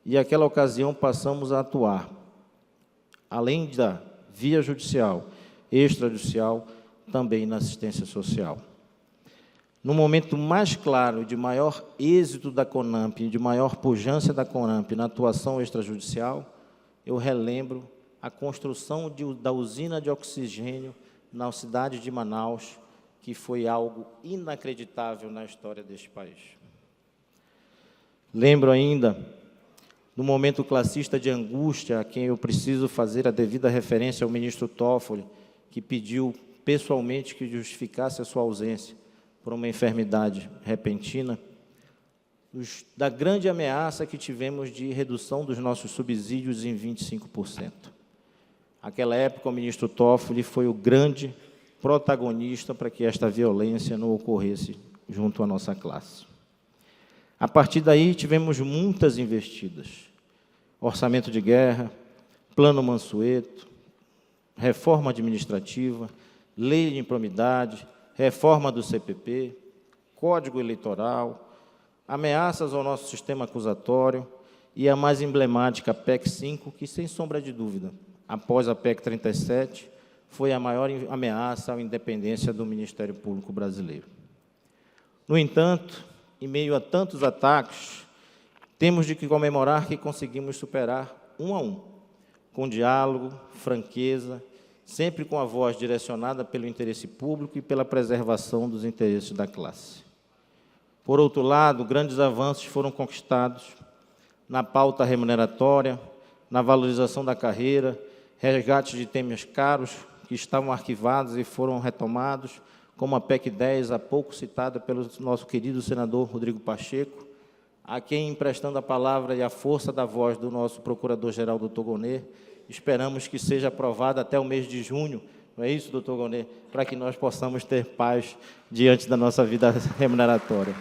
e, naquela ocasião, passamos a atuar, além da via judicial, extrajudicial, também na assistência social. No momento mais claro, de maior êxito da CONAMP, de maior pujança da CONAMP na atuação extrajudicial, eu relembro a construção da usina de oxigênio na cidade de Manaus, que foi algo inacreditável na história deste país. Lembro ainda, no momento classista de angústia, a quem eu preciso fazer a devida referência ao ministro Toffoli, que pediu pessoalmente que justificasse a sua ausência por uma enfermidade repentina, da grande ameaça que tivemos de redução dos nossos subsídios em 25%. Naquela época, o ministro Toffoli foi o grande protagonista para que esta violência não ocorresse junto à nossa classe. A partir daí, tivemos muitas investidas. Orçamento de guerra, Plano Mansueto, reforma administrativa, lei de improbidade, reforma do CPP, Código Eleitoral, ameaças ao nosso sistema acusatório e a mais emblemática PEC 5, que, sem sombra de dúvida, após a PEC 37, foi a maior ameaça à independência do Ministério Público brasileiro. No entanto, em meio a tantos ataques, temos de comemorar que conseguimos superar um a um, com diálogo, franqueza, sempre com a voz direcionada pelo interesse público e pela preservação dos interesses da classe. Por outro lado, grandes avanços foram conquistados na pauta remuneratória, na valorização da carreira, resgate de temas caros que estavam arquivados e foram retomados, como a PEC 10, há pouco citada pelo nosso querido senador Rodrigo Pacheco, a quem, emprestando a palavra e a força da voz do nosso procurador-geral, doutor Gonê, esperamos que seja aprovada até o mês de junho, não é isso, doutor Gonê? Para que nós possamos ter paz diante da nossa vida remuneratória.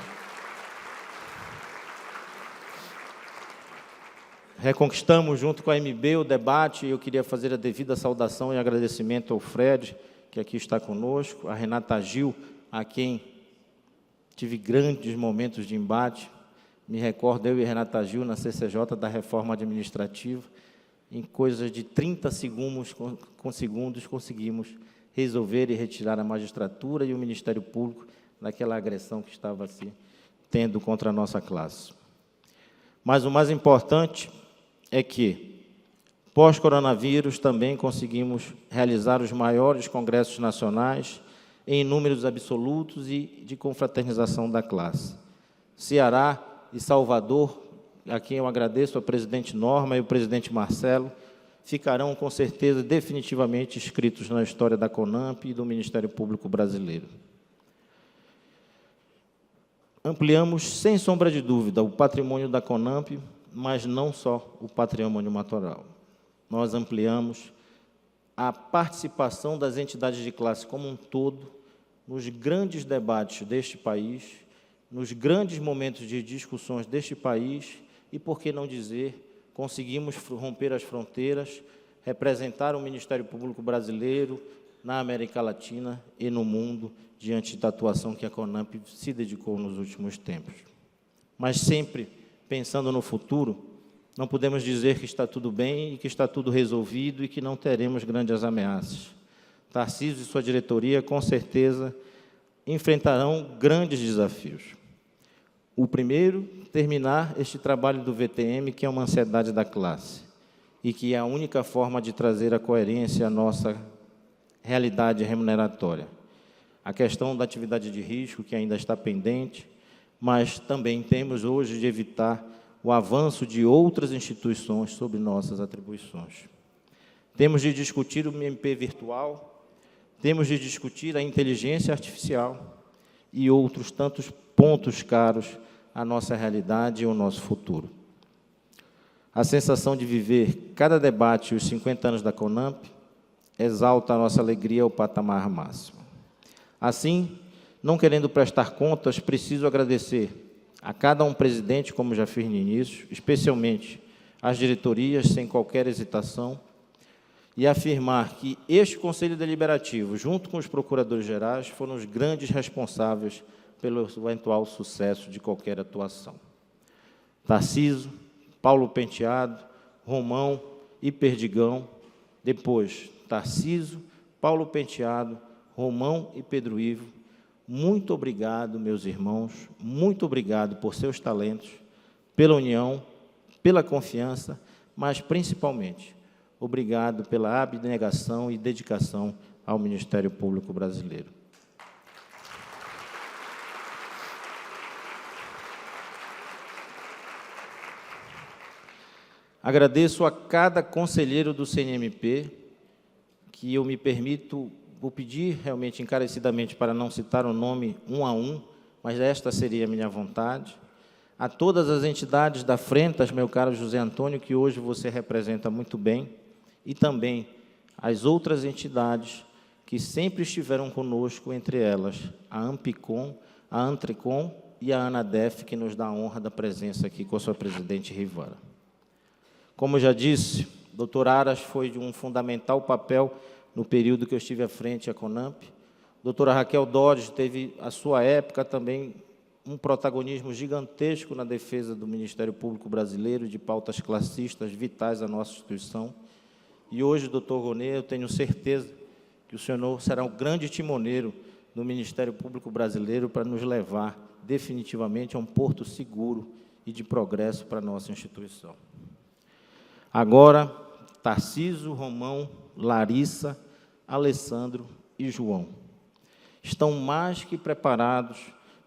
Reconquistamos, junto com a MB, o debate, e eu queria fazer a devida saudação e agradecimento ao Fred, que aqui está conosco, a Renata Gil, a quem tive grandes momentos de embate. Me recordo, eu e Renata Gil, na CCJ da Reforma Administrativa, em coisas de 30 segundos, conseguimos resolver e retirar a magistratura e o Ministério Público daquela agressão que estava se tendo contra a nossa classe. Mas o mais importante é que, pós-coronavírus, também conseguimos realizar os maiores congressos nacionais em números absolutos e de confraternização da classe. Ceará e Salvador, a quem eu agradeço, a presidente Norma e o presidente Marcelo, ficarão, com certeza, definitivamente inscritos na história da CONAMP e do Ministério Público Brasileiro. Ampliamos, sem sombra de dúvida, o patrimônio da CONAMP, mas não só o patrimônio matoral. Nós ampliamos a participação das entidades de classe como um todo nos grandes debates deste país, nos grandes momentos de discussões deste país e, por que não dizer, conseguimos romper as fronteiras, representar o Ministério Público Brasileiro na América Latina e no mundo, diante da atuação que a CONAMP se dedicou nos últimos tempos. Mas sempre pensando no futuro, não podemos dizer que está tudo bem e que está tudo resolvido e que não teremos grandes ameaças. Tarcísio e sua diretoria, com certeza, enfrentarão grandes desafios. O primeiro, terminar este trabalho do VTM, que é uma ansiedade da classe, e que é a única forma de trazer a coerência à nossa realidade remuneratória. A questão da atividade de risco, que ainda está pendente, mas também temos hoje de evitar o avanço de outras instituições sobre nossas atribuições. Temos de discutir o MP virtual, temos de discutir a inteligência artificial e outros tantos pontos caros à nossa realidade e ao nosso futuro. A sensação de viver cada debate os 50 anos da CONAMP exalta a nossa alegria ao patamar máximo. Assim, não querendo prestar contas, preciso agradecer a cada um presidente, como já fiz no início, especialmente às diretorias, sem qualquer hesitação, e afirmar que este Conselho Deliberativo, junto com os procuradores-gerais, foram os grandes responsáveis pelo eventual sucesso de qualquer atuação. Tarcísio, Paulo Penteado, Romão e Perdigão, depois Tarcísio, Paulo Penteado, Romão e Pedro Ivo. Muito obrigado, meus irmãos, muito obrigado por seus talentos, pela união, pela confiança, mas, principalmente, obrigado pela abnegação e dedicação ao Ministério Público Brasileiro. Agradeço a cada conselheiro do CNMP, que eu me permito, vou pedir realmente encarecidamente para não citar o nome um a um, mas esta seria a minha vontade. A todas as entidades da Frentas, meu caro José Antônio, que hoje você representa muito bem, e também as outras entidades que sempre estiveram conosco, entre elas a Ampicom, a Antrecom e a Anadef, que nos dá a honra da presença aqui com a sua presidente Rivara. Como eu já disse, o doutor Aras foi de um fundamental papel no período que eu estive à frente à CONAMP. A doutora Raquel Dodge teve, à sua época, também um protagonismo gigantesco na defesa do Ministério Público Brasileiro, de pautas classistas vitais à nossa instituição. E hoje, doutor Gonê, eu tenho certeza que o senhor será o grande timoneiro do Ministério Público Brasileiro para nos levar definitivamente a um porto seguro e de progresso para a nossa instituição. Agora, Tarcísio, Romão, Larissa, Alessandro e João. Estão mais que preparados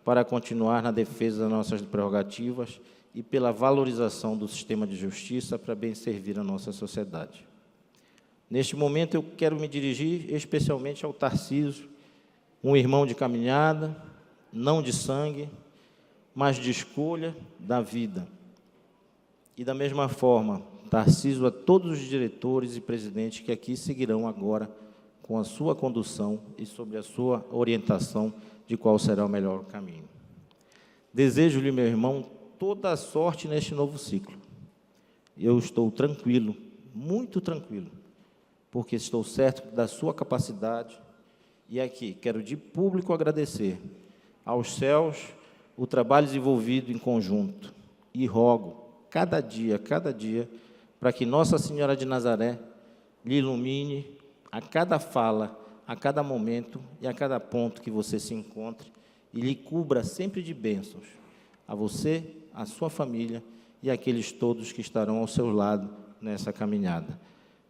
para continuar na defesa das nossas prerrogativas e pela valorização do sistema de justiça para bem servir a nossa sociedade. Neste momento, eu quero me dirigir especialmente ao Tarcísio, um irmão de caminhada, não de sangue, mas de escolha da vida. E, da mesma forma, Tarcísio, a todos os diretores e presidentes que aqui seguirão agora com a sua condução e sob a sua orientação de qual será o melhor caminho. Desejo-lhe, meu irmão, toda a sorte neste novo ciclo. Eu estou tranquilo, muito tranquilo, porque estou certo da sua capacidade, e aqui quero de público agradecer aos céus o trabalho desenvolvido em conjunto, e rogo, cada dia, para que Nossa Senhora de Nazaré lhe ilumine a cada fala, a cada momento e a cada ponto que você se encontre, e lhe cubra sempre de bênçãos, a você, a sua família e aqueles todos que estarão ao seu lado nessa caminhada.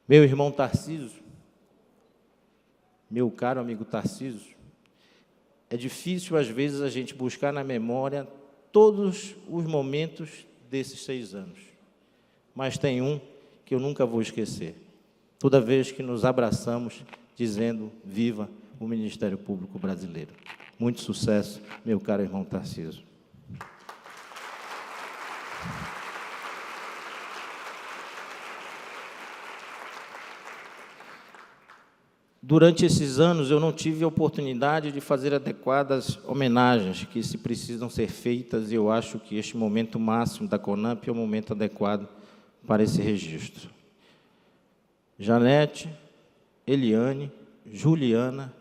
Meu irmão Tarcísio, meu caro amigo Tarcísio, é difícil, às vezes, a gente buscar na memória todos os momentos desses 6 anos, mas tem um que eu nunca vou esquecer. Toda vez que nos abraçamos, dizendo, viva o Ministério Público Brasileiro. Muito sucesso, meu caro irmão Tarcísio. Durante esses anos, eu não tive a oportunidade de fazer adequadas homenagens que se precisam ser feitas, e eu acho que este momento máximo da CONAMP é o momento adequado para esse registro. Janete, Eliane, Juliana,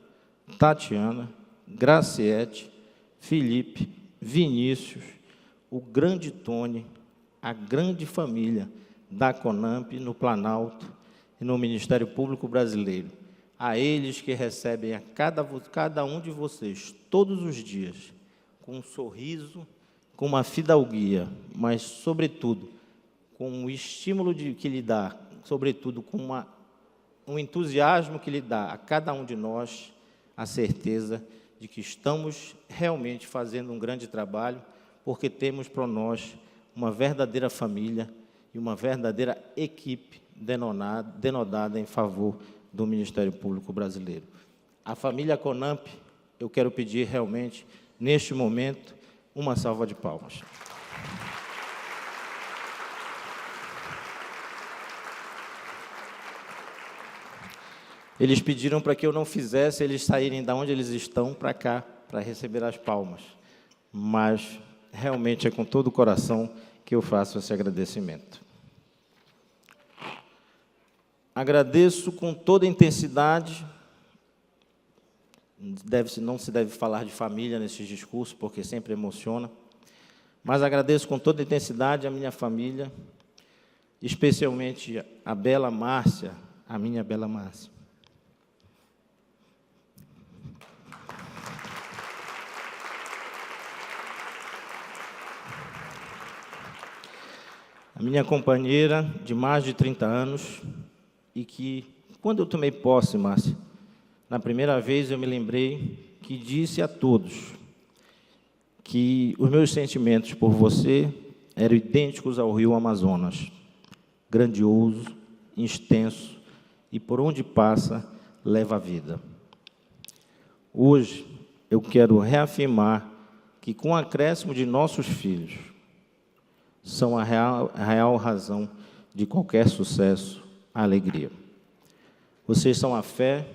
Tatiana, Graciete, Felipe, Vinícius, o grande Tony, a grande família da CONAMP no Planalto e no Ministério Público Brasileiro, a eles que recebem a cada um de vocês, todos os dias, com um sorriso, com uma fidalguia, mas, sobretudo, com o estímulo que lhe dá, sobretudo, com um entusiasmo que lhe dá a cada um de nós, a certeza de que estamos realmente fazendo um grande trabalho, porque temos para nós uma verdadeira família e uma verdadeira equipe denodada em favor do Ministério Público Brasileiro. A família CONAMP, eu quero pedir realmente, neste momento, uma salva de palmas. Eles pediram para que eu não fizesse eles saírem de onde eles estão para cá, para receber as palmas. Mas, realmente, é com todo o coração que eu faço esse agradecimento. Agradeço com toda a intensidade, não se deve falar de família nesses discursos, porque sempre emociona, mas agradeço com toda a intensidade a minha família, especialmente a bela Márcia, a minha bela Márcia. A minha companheira de mais de 30 anos, e que, quando eu tomei posse, Márcia, na primeira vez eu me lembrei que disse a todos que os meus sentimentos por você eram idênticos ao rio Amazonas, grandioso, extenso, e por onde passa, leva a vida. Hoje, eu quero reafirmar que, com o acréscimo de nossos filhos, são a real razão de qualquer sucesso, a alegria. Vocês são a fé,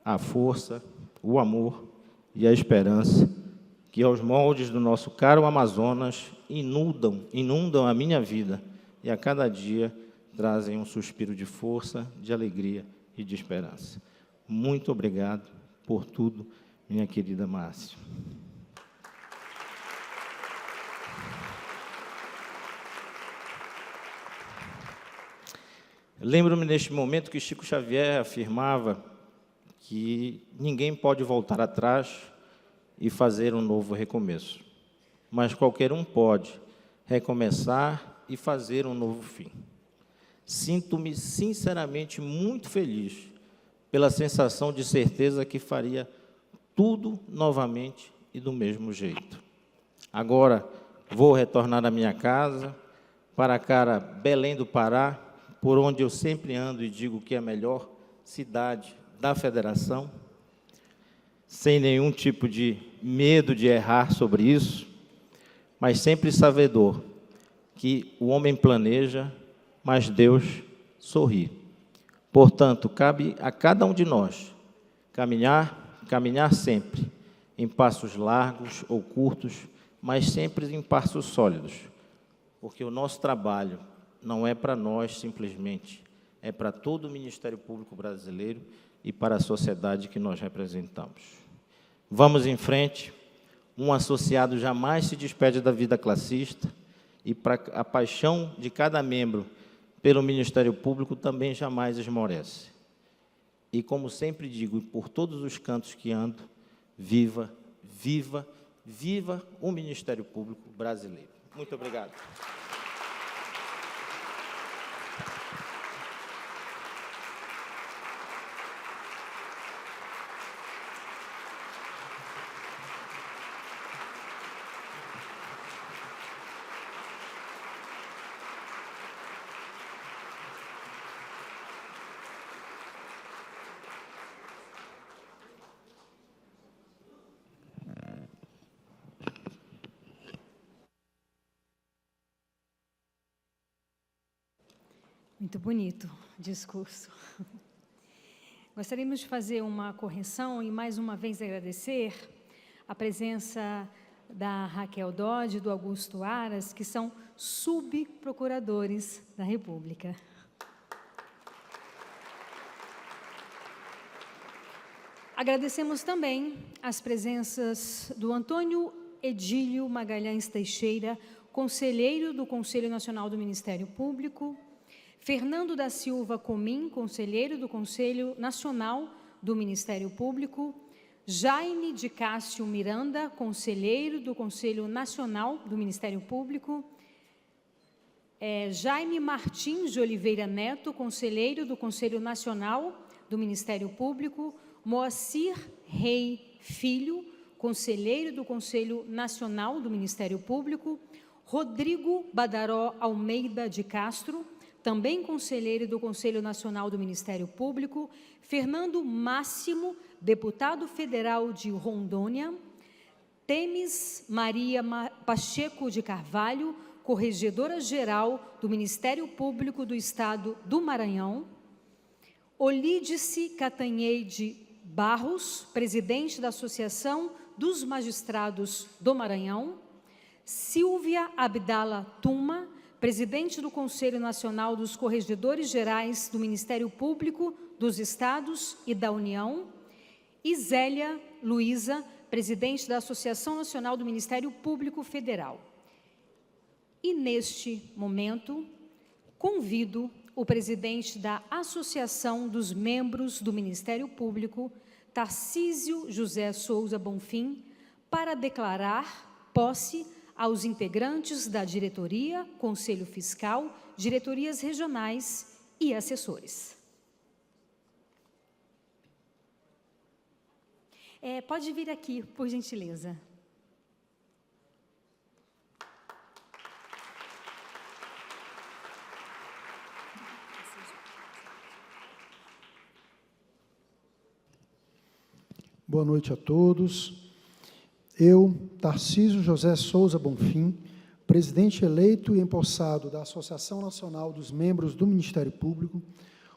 a força, o amor e a esperança que, aos moldes do nosso caro Amazonas, inundam a minha vida e, a cada dia, trazem um suspiro de força, de alegria e de esperança. Muito obrigado por tudo, minha querida Márcia. Lembro-me neste momento que Chico Xavier afirmava que ninguém pode voltar atrás e fazer um novo recomeço, mas qualquer um pode recomeçar e fazer um novo fim. Sinto-me sinceramente muito feliz pela sensação de certeza que faria tudo novamente e do mesmo jeito. Agora vou retornar à minha casa, para a cara Belém do Pará, por onde eu sempre ando e digo que é a melhor cidade da federação, sem nenhum tipo de medo de errar sobre isso, mas sempre sabedor que o homem planeja, mas Deus sorri. Portanto, cabe a cada um de nós caminhar sempre, em passos largos ou curtos, mas sempre em passos sólidos, porque o nosso trabalho não é para nós simplesmente, é para todo o Ministério Público brasileiro e para a sociedade que nós representamos. Vamos em frente, um associado jamais se despede da vida classista e a paixão de cada membro pelo Ministério Público também jamais esmorece. E como sempre digo, por todos os cantos que ando, viva, viva, viva o Ministério Público brasileiro. Muito obrigado. Muito bonito o discurso. Gostaríamos de fazer uma correção e, mais uma vez, agradecer a presença da Raquel Dodge e do Augusto Aras, que são subprocuradores da República. Agradecemos também as presenças do Antônio Edílio Magalhães Teixeira, conselheiro do Conselho Nacional do Ministério Público, Fernando da Silva Comim, conselheiro do Conselho Nacional do Ministério Público, Jaime de Cássio Miranda, conselheiro do Conselho Nacional do Ministério Público, Jaime Martins de Oliveira Neto, conselheiro do Conselho Nacional do Ministério Público, Moacir Rei Filho, conselheiro do Conselho Nacional do Ministério Público, Rodrigo Badaró Almeida de Castro, também conselheiro do Conselho Nacional do Ministério Público, Fernando Máximo, deputado federal de Rondônia, Temis Maria Pacheco de Carvalho, corregedora-geral do Ministério Público do Estado do Maranhão, Olídice Catanhede Barros, presidente da Associação dos Magistrados do Maranhão, Silvia Abdala Tuma, presidente do Conselho Nacional dos Corregedores Gerais do Ministério Público dos Estados e da União, e Zélia Luiza, presidente da Associação Nacional do Ministério Público Federal. E, neste momento, convido o presidente da Associação dos Membros do Ministério Público, Tarcísio José Souza Bonfim, para declarar posse aos integrantes da diretoria, Conselho Fiscal, diretorias regionais e assessores. Pode vir aqui, por gentileza. Boa noite a todos. Eu, Tarcísio José Souza Bonfim, presidente eleito e empossado da Associação Nacional dos Membros do Ministério Público,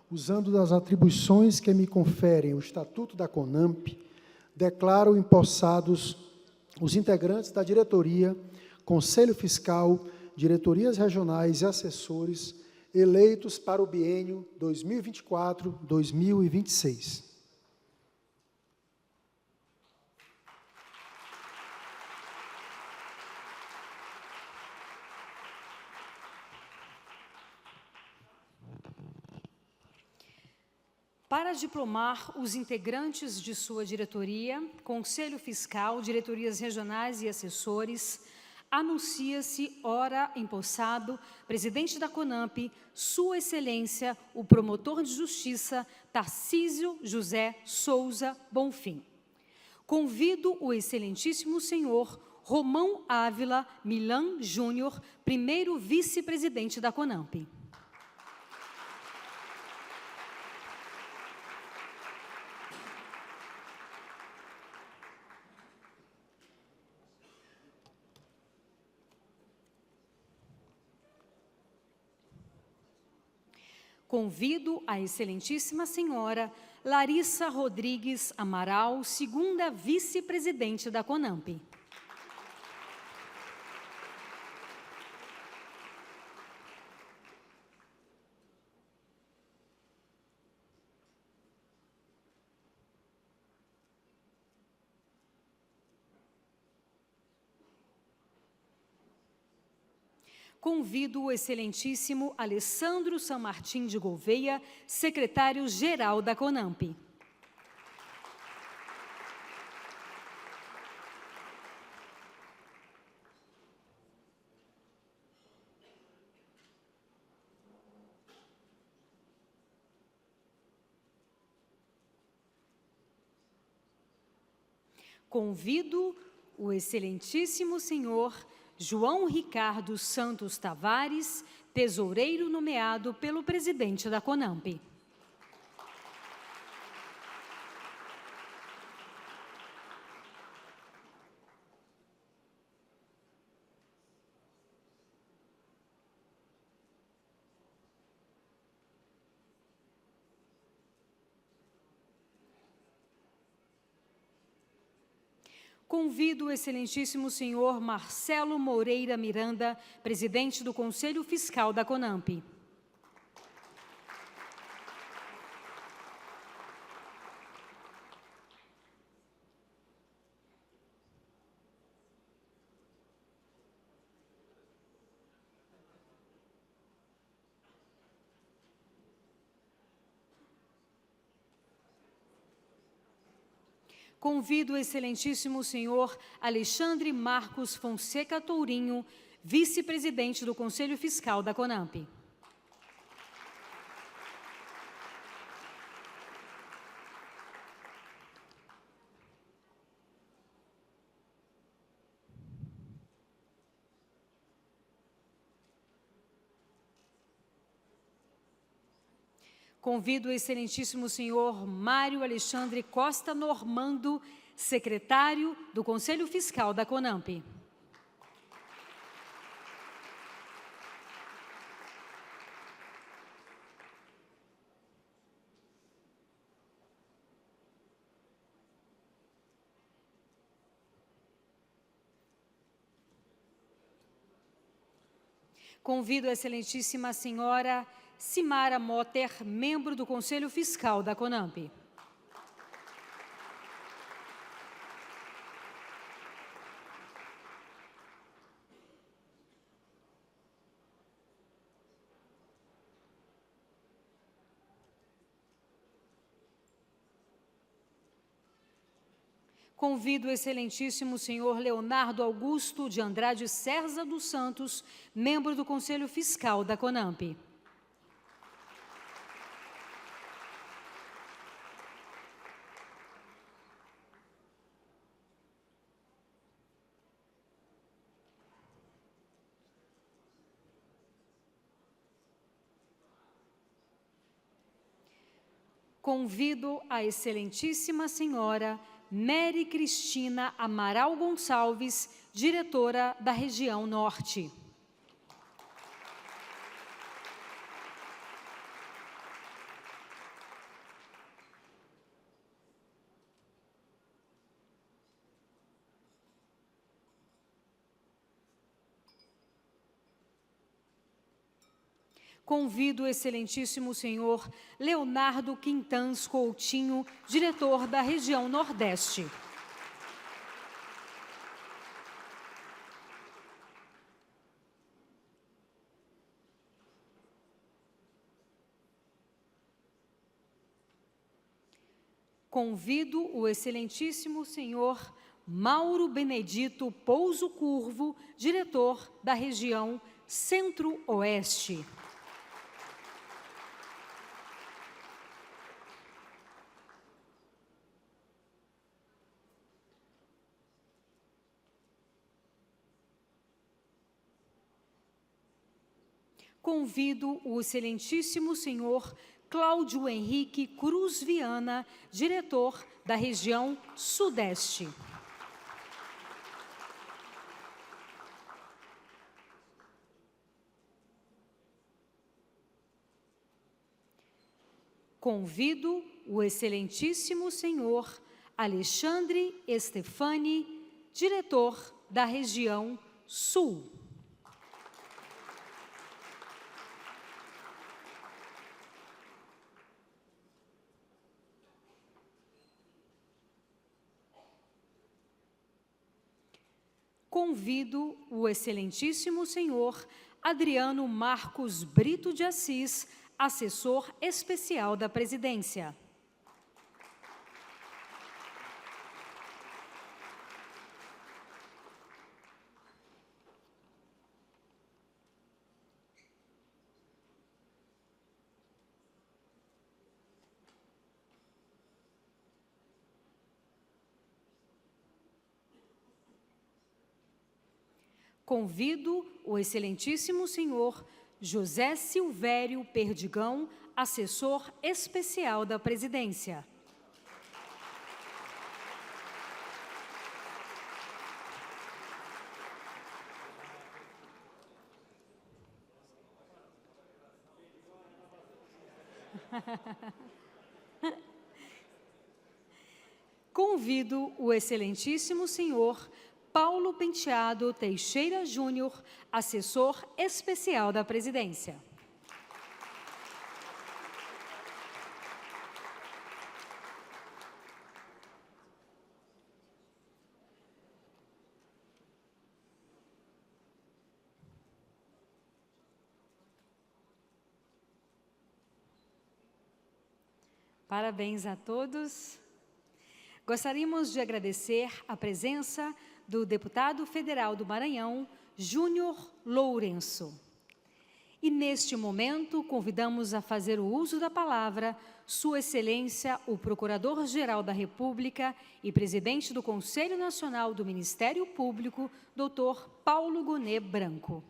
usando das atribuições que me conferem o Estatuto da CONAMP, declaro empossados os integrantes da diretoria, Conselho Fiscal, diretorias regionais e assessores, eleitos para o biênio 2024-2026. Para diplomar os integrantes de sua diretoria, Conselho Fiscal, diretorias regionais e assessores, anuncia-se ora empossado, presidente da CONAMP, Sua Excelência, o promotor de justiça Tarcísio José Souza Bonfim. Convido o excelentíssimo senhor Romão Ávila Milan Júnior, primeiro vice-presidente da CONAMP. Convido a excelentíssima senhora Larissa Rodrigues Amaral, segunda vice-presidente da CONAMP. Convido o excelentíssimo Alessandro San Martin de Gouveia, secretário-geral da CONAMP. Convido o excelentíssimo senhor João Ricardo Santos Tavares, tesoureiro nomeado pelo presidente da CONAMP. Convido o excelentíssimo senhor Marcelo Moreira Miranda, presidente do Conselho Fiscal da CONAMP. Convido o excelentíssimo senhor Alexandre Marcos Fonseca Tourinho, vice-presidente do Conselho Fiscal da CONAMP. Convido o excelentíssimo senhor Mário Alexandre Costa Normando, secretário do Conselho Fiscal da CONAMP. Convido a excelentíssima senhora Simara Motter, membro do Conselho Fiscal da CONAMP. Convido o excelentíssimo senhor Leonardo Augusto de Andrade Cerza dos Santos, membro do Conselho Fiscal da CONAMP. Convido a excelentíssima senhora Mary Cristina Amaral Gonçalves, diretora da Região Norte. Convido o excelentíssimo senhor Leonardo Quintans Coutinho, diretor da Região Nordeste. Convido o excelentíssimo senhor Mauro Benedito Pouso Curvo, diretor da região Centro-Oeste. Convido o excelentíssimo senhor Cláudio Henrique Cruz Viana, diretor da região Sudeste. Convido o excelentíssimo senhor Alexandre Stefani, diretor da região Sul. Convido o excelentíssimo senhor Adriano Marcos Brito de Assis, assessor especial da presidência. Convido o excelentíssimo senhor José Silvério Perdigão, assessor especial da presidência. Convido o excelentíssimo senhor Paulo Penteado Teixeira Júnior, assessor especial da presidência. Parabéns a todos. Gostaríamos de agradecer a presença do deputado federal do Maranhão, Júnior Lourenço. E, neste momento, convidamos a fazer o uso da palavra Sua Excelência, o Procurador-Geral da República e Presidente do Conselho Nacional do Ministério Público, Dr. Paulo Gonet Branco.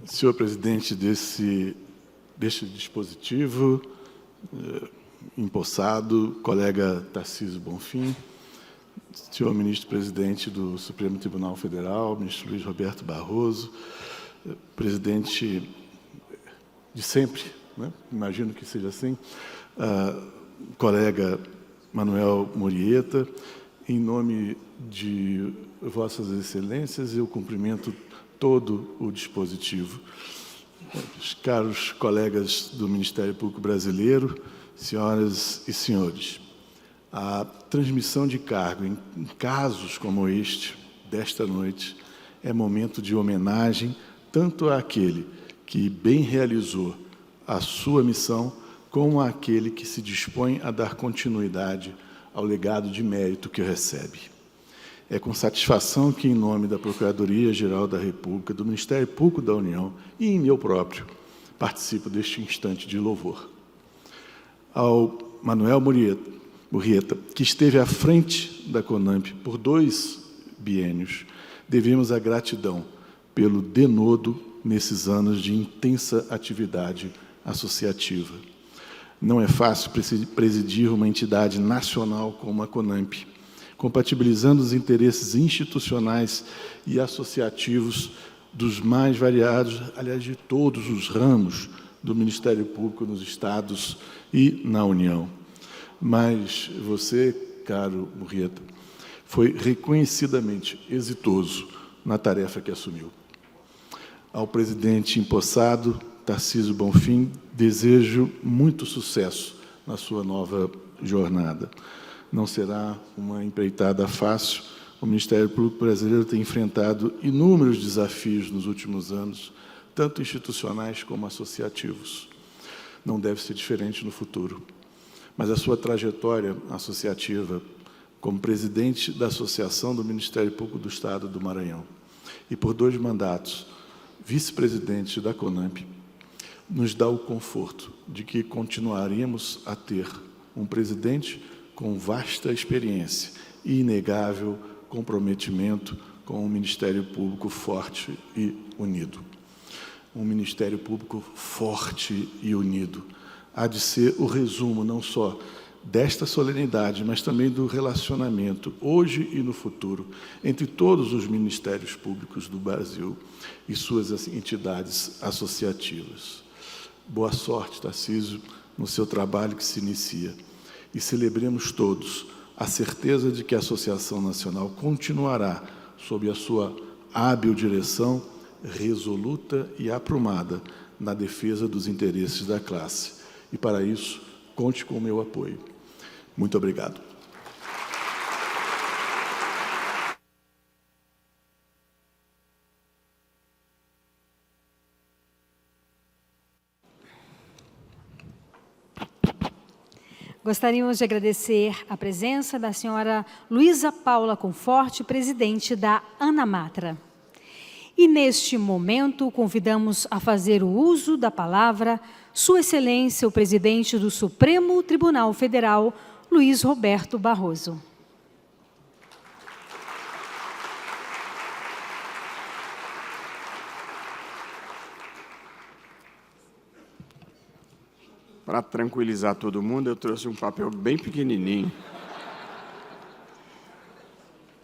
Senhor presidente deste dispositivo, empossado, colega Tarcísio Bonfim, senhor ministro-presidente do Supremo Tribunal Federal, ministro Luiz Roberto Barroso, presidente de sempre, né? Imagino que seja assim, colega Manuel Murieta, em nome de vossas excelências, eu cumprimento todo o dispositivo. Os caros colegas do Ministério Público Brasileiro, senhoras e senhores, a transmissão de cargo em casos como este, desta noite, é momento de homenagem tanto àquele que bem realizou a sua missão, como àquele que se dispõe a dar continuidade ao legado de mérito que recebe. É com satisfação que, em nome da Procuradoria-Geral da República, do Ministério Público da União e em meu próprio, participo deste instante de louvor. Ao Manuel Murieta, que esteve à frente da CONAMP por 2 biênios, devemos a gratidão pelo denodo nesses anos de intensa atividade associativa. Não é fácil presidir uma entidade nacional como a CONAMP, compatibilizando os interesses institucionais e associativos dos mais variados, aliás, de todos os ramos do Ministério Público nos Estados e na União. Mas você, caro Murieta, foi reconhecidamente exitoso na tarefa que assumiu. Ao presidente empossado, Tarcísio Bonfim, desejo muito sucesso na sua nova jornada. Não será uma empreitada fácil, o Ministério Público brasileiro tem enfrentado inúmeros desafios nos últimos anos, tanto institucionais como associativos. Não deve ser diferente no futuro. Mas a sua trajetória associativa como presidente da Associação do Ministério Público do Estado do Maranhão e por 2 mandatos vice-presidente da CONAMP, nos dá o conforto de que continuaremos a ter um presidente com vasta experiência e inegável comprometimento com um Ministério Público forte e unido. Um Ministério Público forte e unido há de ser o resumo não só desta solenidade, mas também do relacionamento, hoje e no futuro, entre todos os ministérios públicos do Brasil e suas entidades associativas. Boa sorte, Tarcísio, no seu trabalho que se inicia. E celebremos todos a certeza de que a Associação Nacional continuará, sob a sua hábil direção, resoluta e aprumada na defesa dos interesses da classe. E, para isso, conte com o meu apoio. Muito obrigado. Gostaríamos de agradecer a presença da senhora Luísa Paula Conforte, presidente da ANAMATRA. E, neste momento, convidamos a fazer o uso da palavra Sua Excelência, o presidente do Supremo Tribunal Federal, Luiz Roberto Barroso. Para tranquilizar todo mundo, eu trouxe um papel bem pequenininho.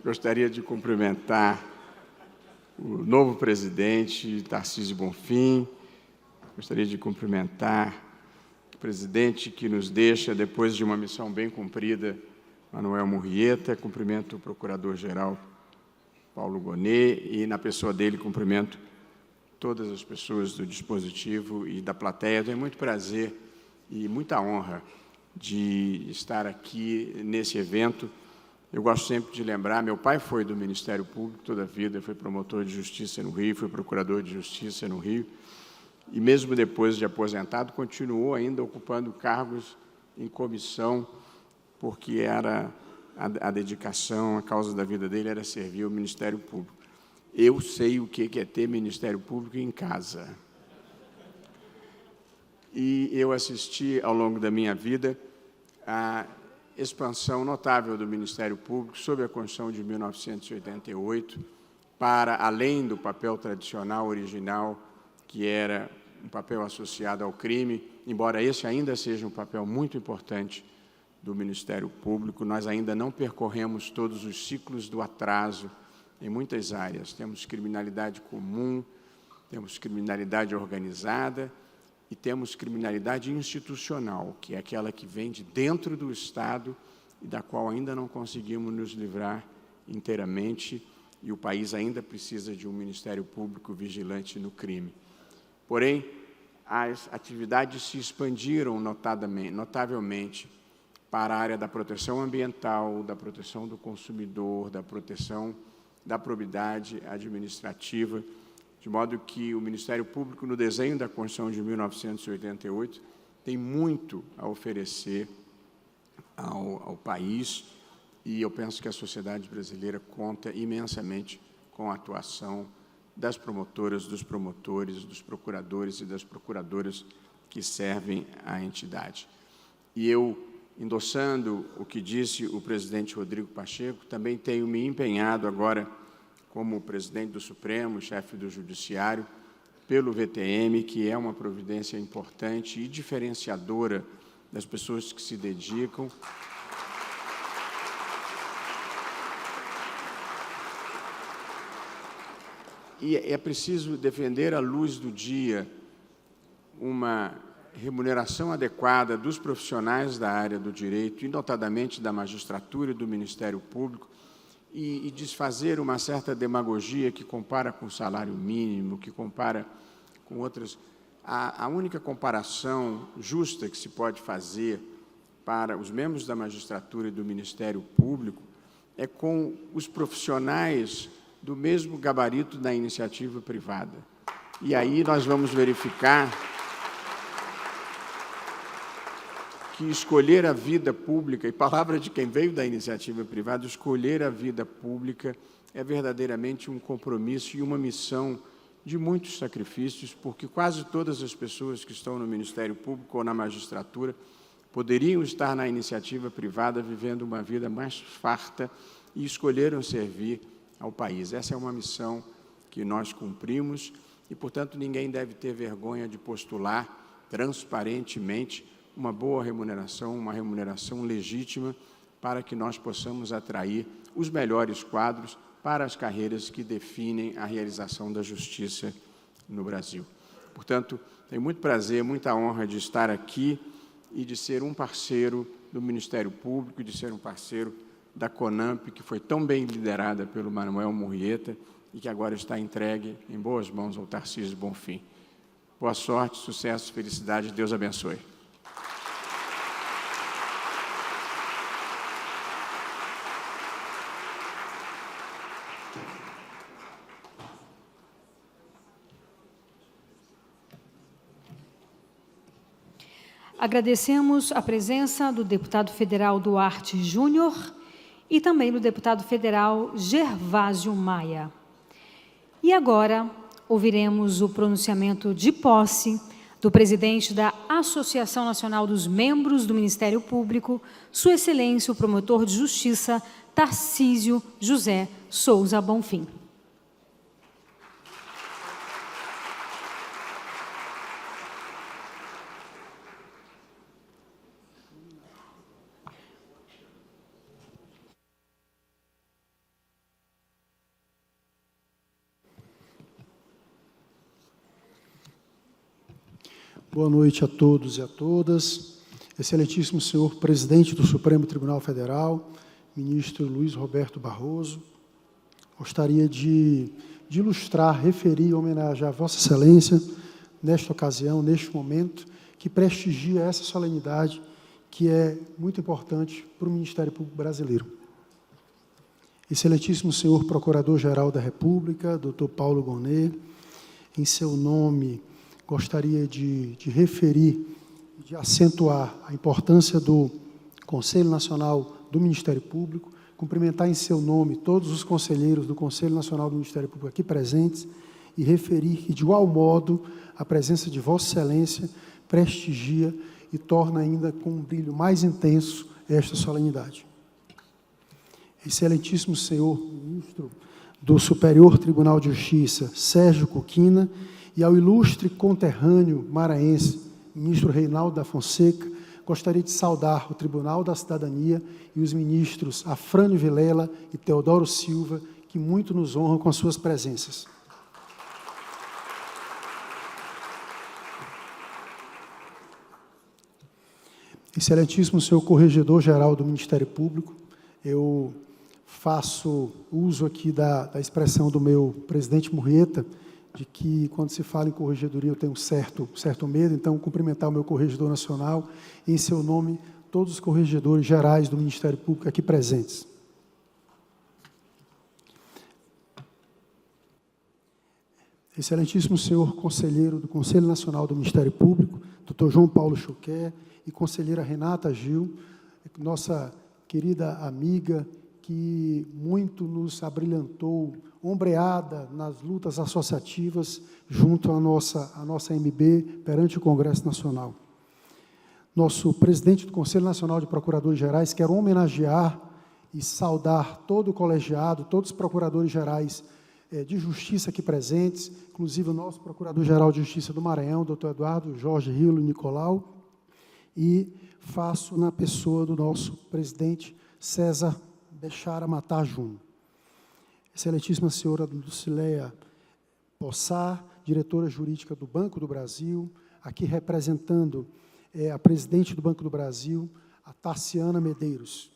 Gostaria de cumprimentar o novo presidente, Tarcísio Bonfim. Gostaria de cumprimentar o presidente que nos deixa, depois de uma missão bem cumprida, Manuel Murrieta. Cumprimento o procurador-geral Paulo Gonet e, na pessoa dele, cumprimento todas as pessoas do dispositivo e da plateia. Tenho muito prazer e muita honra de estar aqui nesse evento. Eu gosto sempre de lembrar, meu pai foi do Ministério Público toda a vida, foi promotor de justiça no Rio, foi procurador de justiça no Rio, e mesmo depois de aposentado, continuou ainda ocupando cargos em comissão, porque era a dedicação, a causa da vida dele era servir ao Ministério Público. Eu sei o que é ter Ministério Público em casa. E eu assisti, ao longo da minha vida, a expansão notável do Ministério Público sob a Constituição de 1988, para além do papel tradicional, original, que era um papel associado ao crime, embora esse ainda seja um papel muito importante do Ministério Público, nós ainda não percorremos todos os ciclos do atraso em muitas áreas. Temos criminalidade comum, temos criminalidade organizada, e temos criminalidade institucional, que é aquela que vem de dentro do Estado e da qual ainda não conseguimos nos livrar inteiramente, e o país ainda precisa de um Ministério Público vigilante no crime. Porém, as atividades se expandiram notavelmente para a área da proteção ambiental, da proteção do consumidor, da proteção da probidade administrativa, de modo que o Ministério Público, no desenho da Constituição de 1988, tem muito a oferecer ao país, e eu penso que a sociedade brasileira conta imensamente com a atuação das promotoras, dos promotores, dos procuradores e das procuradoras que servem à entidade. E eu, endossando o que disse o presidente Rodrigo Pacheco, também tenho me empenhado agora, como presidente do Supremo, chefe do Judiciário, pelo VTM, que é uma providência importante e diferenciadora das pessoas que se dedicam. E é preciso defender à luz do dia uma remuneração adequada dos profissionais da área do direito, e notadamente da magistratura e do Ministério Público, e desfazer uma certa demagogia que compara com o salário mínimo, que compara com outras. A única comparação justa que se pode fazer para os membros da magistratura e do Ministério Público é com os profissionais do mesmo gabarito da iniciativa privada. E aí nós vamos verificar que escolher a vida pública, e palavra de quem veio da iniciativa privada, escolher a vida pública é verdadeiramente um compromisso e uma missão de muitos sacrifícios, porque quase todas as pessoas que estão no Ministério Público ou na magistratura poderiam estar na iniciativa privada vivendo uma vida mais farta e escolheram servir ao país. Essa é uma missão que nós cumprimos e, portanto, ninguém deve ter vergonha de postular transparentemente uma boa remuneração, uma remuneração legítima, para que nós possamos atrair os melhores quadros para as carreiras que definem a realização da justiça no Brasil. Portanto, tenho muito prazer, muita honra de estar aqui e de ser um parceiro do Ministério Público, de ser um parceiro da CONAMP, que foi tão bem liderada pelo Manuel Murrieta e que agora está entregue em boas mãos ao Tarcísio Bonfim. Boa sorte, sucesso, felicidade, Deus abençoe. Agradecemos a presença do deputado federal Duarte Júnior e também do deputado federal Gervásio Maia. E agora ouviremos o pronunciamento de posse do presidente da Associação Nacional dos Membros do Ministério Público, Sua Excelência o Promotor de Justiça Tarcísio José Souza Bonfim. Boa noite a todos e a todas. Excelentíssimo senhor presidente do Supremo Tribunal Federal, ministro Luiz Roberto Barroso, gostaria de ilustrar, referir e homenagear Vossa Excelência nesta ocasião, neste momento, que prestigia essa solenidade que é muito importante para o Ministério Público Brasileiro. Excelentíssimo senhor Procurador-Geral da República, Dr. Paulo Gonet, em seu nome, gostaria de referir, de acentuar a importância do Conselho Nacional do Ministério Público, cumprimentar em seu nome todos os conselheiros do Conselho Nacional do Ministério Público aqui presentes e referir que, de igual modo, a presença de Vossa Excelência prestigia e torna ainda com um brilho mais intenso esta solenidade. Excelentíssimo senhor ministro do Superior Tribunal de Justiça, Sérgio Coquina, e ao ilustre conterrâneo maranhense, ministro Reinaldo da Fonseca, gostaria de saudar o Tribunal da Cidadania e os ministros Afrânio Vilela e Teodoro Silva, que muito nos honram com as suas presenças. Excelentíssimo senhor Corregedor-Geral do Ministério Público, eu faço uso aqui da expressão do meu presidente Murrieta, de que, quando se fala em corregedoria, eu tenho certo medo, então, cumprimentar o meu corregedor nacional e, em seu nome, todos os corregedores gerais do Ministério Público aqui presentes. Excelentíssimo senhor conselheiro do Conselho Nacional do Ministério Público, Dr. João Paulo Choquer, e conselheira Renata Gil, nossa querida amiga, que muito nos abrilhantou, ombreada nas lutas associativas junto à nossa MB perante o Congresso Nacional. Nosso presidente do Conselho Nacional de Procuradores Gerais, quero homenagear e saudar todo o colegiado, todos os procuradores gerais de justiça aqui presentes, inclusive o nosso Procurador-Geral de Justiça do Maranhão, doutor Eduardo Jorge Rilo Nicolau, e faço na pessoa do nosso presidente César Bechara Matar Júnior. Excelentíssima senhora Lucileia Possar, diretora jurídica do Banco do Brasil, aqui representando a presidente do Banco do Brasil, a Tarciana Medeiros.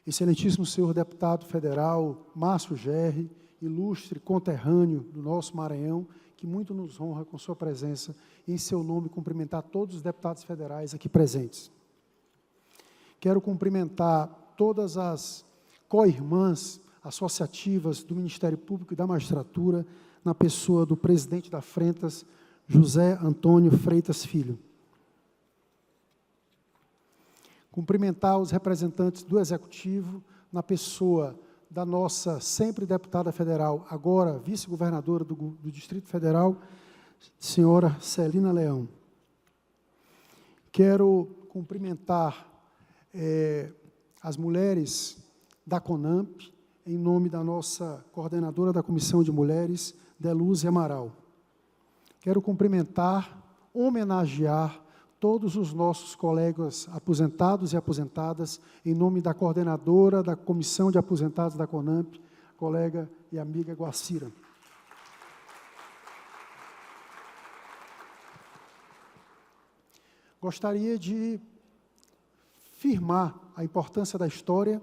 Excelentíssimo senhor deputado federal Márcio Gerri, ilustre conterrâneo do nosso Maranhão, que muito nos honra com sua presença, e em seu nome cumprimentar todos os deputados federais aqui presentes. Quero cumprimentar todas as co-irmãs associativas do Ministério Público e da Magistratura, na pessoa do presidente da Frentas, José Antônio Freitas Filho. Cumprimentar os representantes do Executivo, na pessoa da nossa sempre deputada federal, agora vice-governadora do Distrito Federal, senhora Celina Leão. Quero cumprimentar as mulheres da CONAMP, em nome da nossa coordenadora da Comissão de Mulheres, Delúcia Amaral. Quero cumprimentar, homenagear todos os nossos colegas aposentados e aposentadas, em nome da coordenadora da Comissão de Aposentados da CONAMP, colega e amiga Guacira. Gostaria de firmar a importância da história,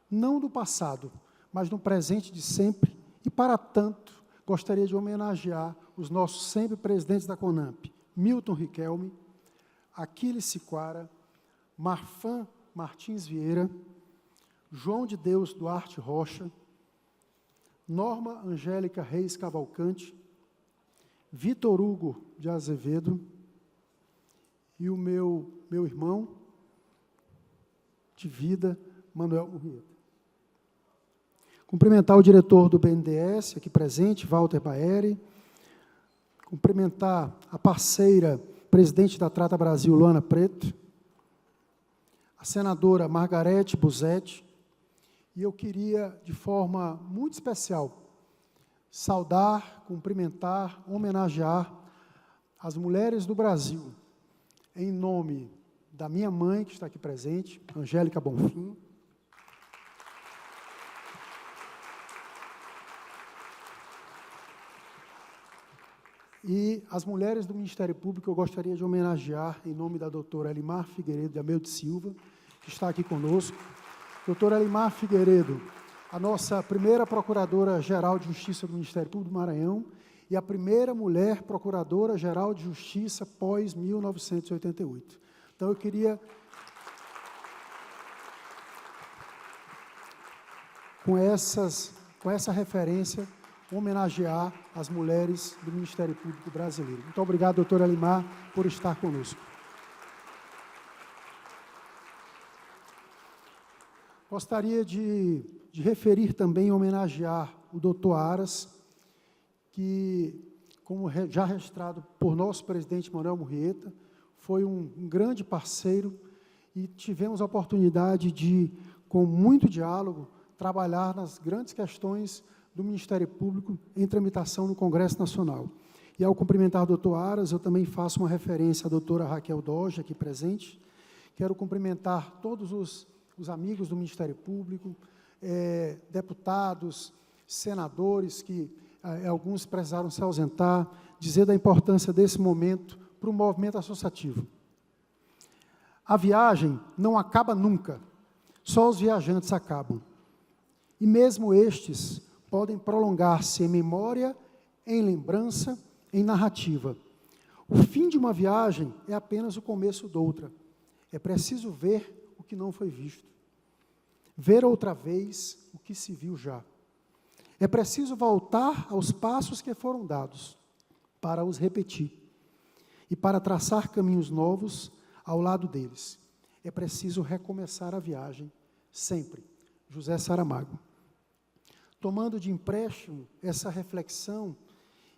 não do passado, mas no presente de sempre, e, para tanto, gostaria de homenagear os nossos sempre presidentes da CONAMP, Milton Riquelme, Aquiles Siquara, Marfan Martins Vieira, João de Deus Duarte Rocha, Norma Angélica Reis Cavalcante, Vitor Hugo de Azevedo e o meu irmão de vida, Manuel Murrieta. Cumprimentar o diretor do BNDES, aqui presente, Walter Baeri. Cumprimentar a parceira, presidente da Trata Brasil, Luana Preto. A senadora Margarete Busetti. E eu queria, de forma muito especial, saudar, cumprimentar, homenagear as mulheres do Brasil, em nome da minha mãe, que está aqui presente, Angélica Bonfim, e as mulheres do Ministério Público, eu gostaria de homenagear, em nome da doutora Elimar Figueiredo de Ameu de Silva, que está aqui conosco. Doutora Elimar Figueiredo, a nossa primeira Procuradora-Geral de Justiça do Ministério Público do Maranhão e a primeira mulher Procuradora-Geral de Justiça pós-1988. Então, eu queria, com essa referência, homenagear as mulheres do Ministério Público brasileiro. Muito obrigado, doutora Elimar, por estar conosco. Gostaria de referir também, homenagear o doutor Aras, que, como já registrado por nosso presidente Manuel Murrieta, foi um grande parceiro e tivemos a oportunidade de, com muito diálogo, trabalhar nas grandes questões do Ministério Público em tramitação no Congresso Nacional. E, ao cumprimentar o doutor Aras, eu também faço uma referência à doutora Raquel Doge, aqui presente. Quero cumprimentar todos os amigos do Ministério Público, deputados, senadores, que alguns precisaram se ausentar, dizer da importância desse momento para o movimento associativo. A viagem não acaba nunca, só os viajantes acabam. E mesmo estes podem prolongar-se em memória, em lembrança, em narrativa. O fim de uma viagem é apenas o começo de outra. É preciso ver o que não foi visto. Ver outra vez o que se viu já. É preciso voltar aos passos que foram dados, para os repetir. E para traçar caminhos novos ao lado deles. É preciso recomeçar a viagem, sempre. José Saramago. Tomando de empréstimo essa reflexão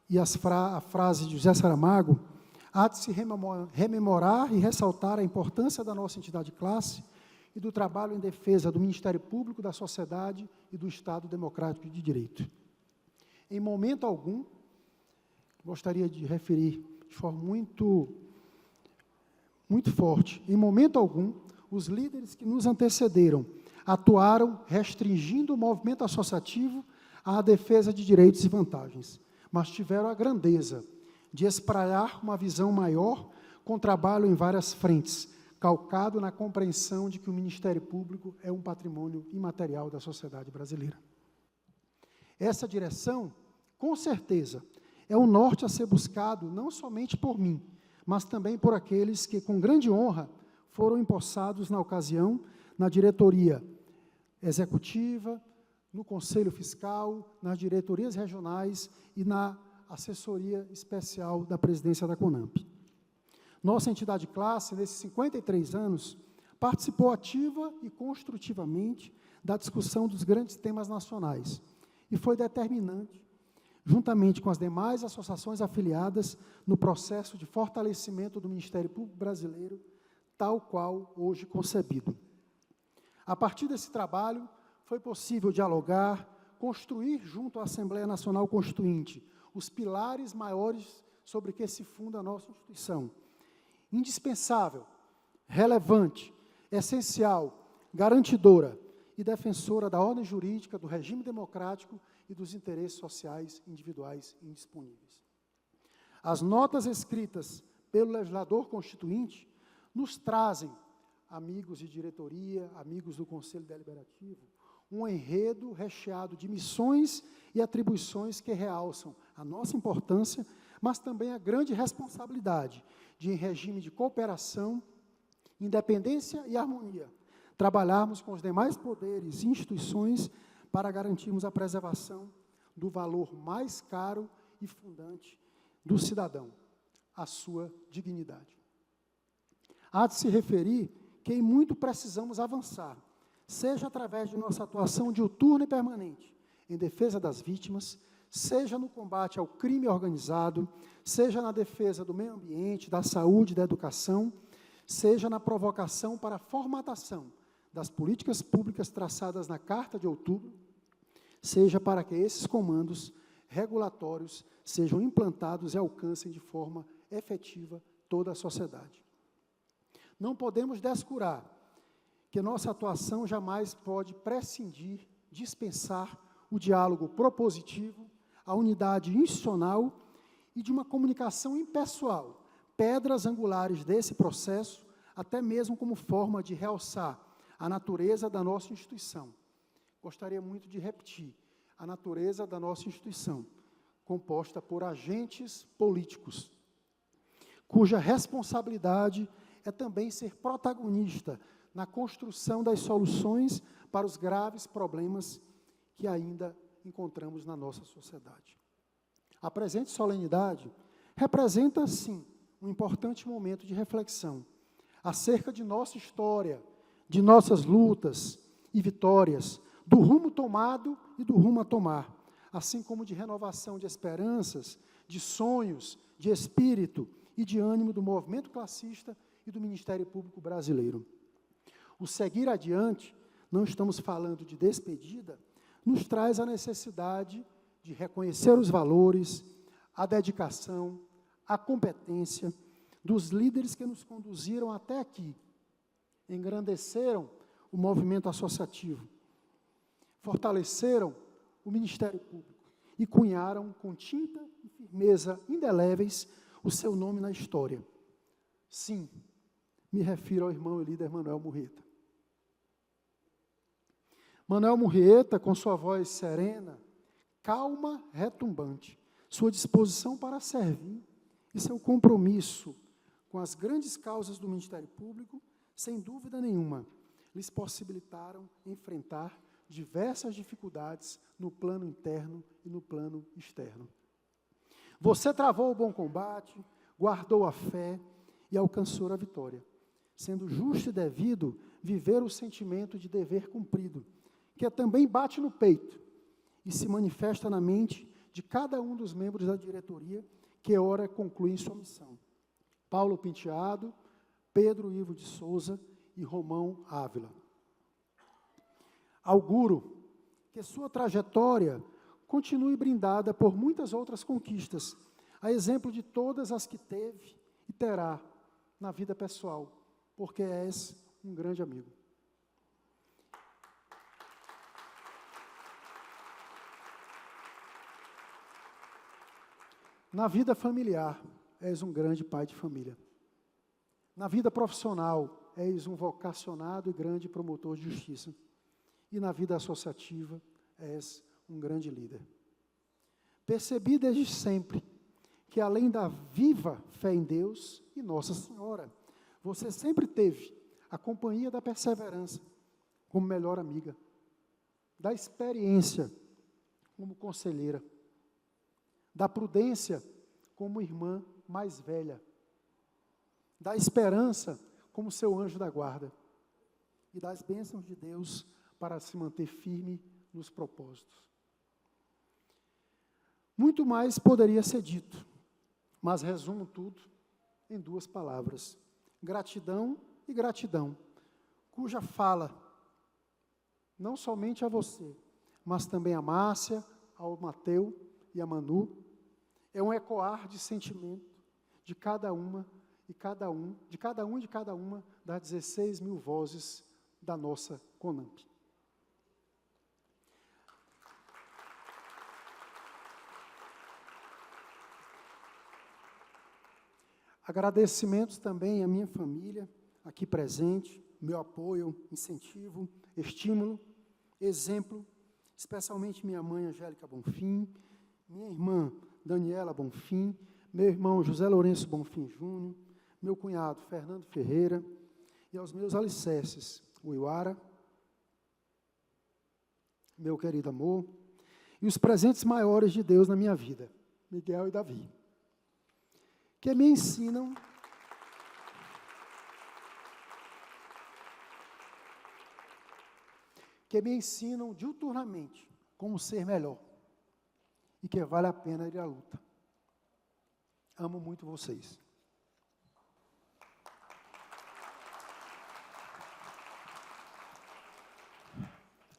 e a frase de José Saramago, há de se rememorar e ressaltar a importância da nossa entidade classe e do trabalho em defesa do Ministério Público, da sociedade e do Estado Democrático de Direito. Em momento algum, gostaria de referir de forma muito forte, em momento algum, os líderes que nos antecederam atuaram restringindo o movimento associativo à defesa de direitos e vantagens, mas tiveram a grandeza de espraiar uma visão maior com trabalho em várias frentes, calcado na compreensão de que o Ministério Público é um patrimônio imaterial da sociedade brasileira. Essa direção, com certeza, é o norte a ser buscado não somente por mim, mas também por aqueles que, com grande honra, foram empossados na ocasião na diretoria executiva, no Conselho Fiscal, nas diretorias regionais e na assessoria especial da presidência da CONAMP. Nossa entidade classe, nesses 53 anos, participou ativa e construtivamente da discussão dos grandes temas nacionais e foi determinante, juntamente com as demais associações afiliadas, no processo de fortalecimento do Ministério Público Brasileiro, tal qual hoje concebido. A partir desse trabalho, foi possível dialogar, construir junto à Assembleia Nacional Constituinte os pilares maiores sobre que se funda a nossa instituição. Indispensável, relevante, essencial, garantidora e defensora da ordem jurídica, do regime democrático e dos interesses sociais individuais indisponíveis. As notas escritas pelo legislador constituinte nos trazem, amigos de diretoria, amigos do Conselho Deliberativo, um enredo recheado de missões e atribuições que realçam a nossa importância, mas também a grande responsabilidade de, em regime de cooperação, independência e harmonia, trabalharmos com os demais poderes e instituições para garantirmos a preservação do valor mais caro e fundante do cidadão, a sua dignidade. Há de se referir que em muito precisamos avançar, seja através de nossa atuação diuturna e permanente em defesa das vítimas, seja no combate ao crime organizado, seja na defesa do meio ambiente, da saúde, da educação, seja na provocação para a formatação das políticas públicas traçadas na Carta de Outubro, seja para que esses comandos regulatórios sejam implantados e alcancem de forma efetiva toda a sociedade. Não podemos descurar que nossa atuação jamais pode prescindir, dispensar o diálogo propositivo, a unidade institucional e de uma comunicação impessoal, pedras angulares desse processo, até mesmo como forma de realçar a natureza da nossa instituição. Gostaria muito de repetir, a natureza da nossa instituição, composta por agentes políticos, cuja responsabilidade é também ser protagonista na construção das soluções para os graves problemas que ainda encontramos na nossa sociedade. A presente solenidade representa, sim, um importante momento de reflexão acerca de nossa história, de nossas lutas e vitórias, do rumo tomado e do rumo a tomar, assim como de renovação de esperanças, de sonhos, de espírito e de ânimo do movimento classista e do Ministério Público Brasileiro. O seguir adiante, não estamos falando de despedida, nos traz a necessidade de reconhecer os valores, a dedicação, a competência dos líderes que nos conduziram até aqui, engrandeceram o movimento associativo, fortaleceram o Ministério Público e cunharam com tinta e firmeza indeléveis o seu nome na história. Sim, me refiro ao irmão e líder Manuel Murrieta. Manuel Murrieta, com sua voz serena, calma, retumbante, sua disposição para servir e seu compromisso com as grandes causas do Ministério Público, sem dúvida nenhuma, lhes possibilitaram enfrentar diversas dificuldades no plano interno e no plano externo. Você travou o bom combate, guardou a fé e alcançou a vitória, sendo justo e devido viver o sentimento de dever cumprido, que também bate no peito e se manifesta na mente de cada um dos membros da diretoria que ora concluem sua missão. Paulo Penteado, Pedro Ivo de Souza e Romão Ávila. Auguro que sua trajetória continue brindada por muitas outras conquistas, a exemplo de todas as que teve e terá na vida pessoal, porque és um grande amigo. Na vida familiar, és um grande pai de família. Na vida profissional, és um vocacionado e grande promotor de justiça. E na vida associativa, és um grande líder. Percebi desde sempre que, além da viva fé em Deus e Nossa Senhora, você sempre teve a companhia da perseverança como melhor amiga. da experiência como conselheira, da prudência como irmã mais velha, da esperança como seu anjo da guarda e das bênçãos de Deus para se manter firme nos propósitos. Muito mais poderia ser dito, mas resumo tudo em 2 palavras: gratidão e gratidão, cuja fala, não somente a você, mas também a Márcia, ao Mateu e a Manu, é um ecoar de sentimento de cada uma e cada uma das 16 mil vozes da nossa CONAMP. Agradecimentos também à minha família, aqui presente, meu apoio, incentivo, estímulo, exemplo, especialmente minha mãe Angélica Bonfim, minha irmã Daniela Bonfim, meu irmão José Lourenço Bonfim Júnior, meu cunhado Fernando Ferreira, e aos meus alicerces, o Iuara, meu querido amor, e os presentes maiores de Deus na minha vida, Miguel e Davi, que me ensinam diuturnamente como ser melhor e que vale a pena ir à luta. Amo muito vocês.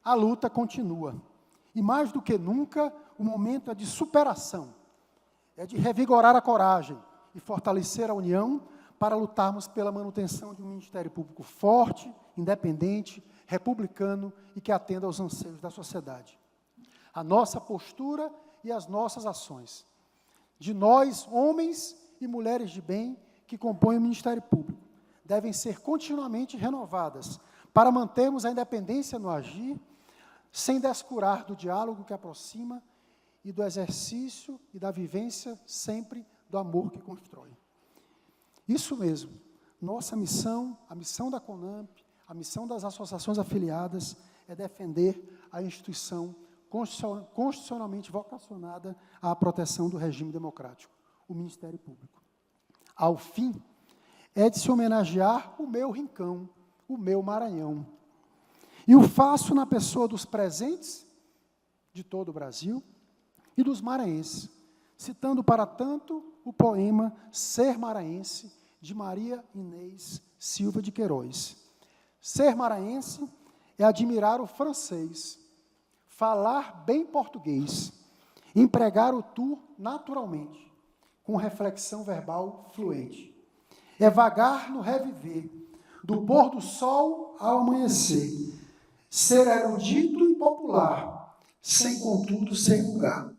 A luta continua. E mais do que nunca, o momento é de superação. É de revigorar a coragem e fortalecer a união para lutarmos pela manutenção de um Ministério Público forte, independente, republicano e que atenda aos anseios da sociedade. A nossa postura e as nossas ações, de nós, homens e mulheres de bem, que compõem o Ministério Público, devem ser continuamente renovadas para mantermos a independência no agir, sem descurar do diálogo que aproxima e do exercício e da vivência sempre do amor que constrói. Isso mesmo, nossa missão, a missão da CONAMP, a missão das associações afiliadas é defender a instituição constitucionalmente vocacionada à proteção do regime democrático, o Ministério Público. Ao fim, é de se homenagear o meu rincão, o meu Maranhão. E o faço na pessoa dos presentes de todo o Brasil e dos maranhenses, citando para tanto o poema Ser Maranhense, de Maria Inês Silva de Queiroz. Ser maranhense é admirar o francês, falar bem português, empregar o tu naturalmente, com reflexão verbal fluente. É vagar no reviver, do pôr do sol ao amanhecer, ser erudito e popular, sem contudo ser vulgar.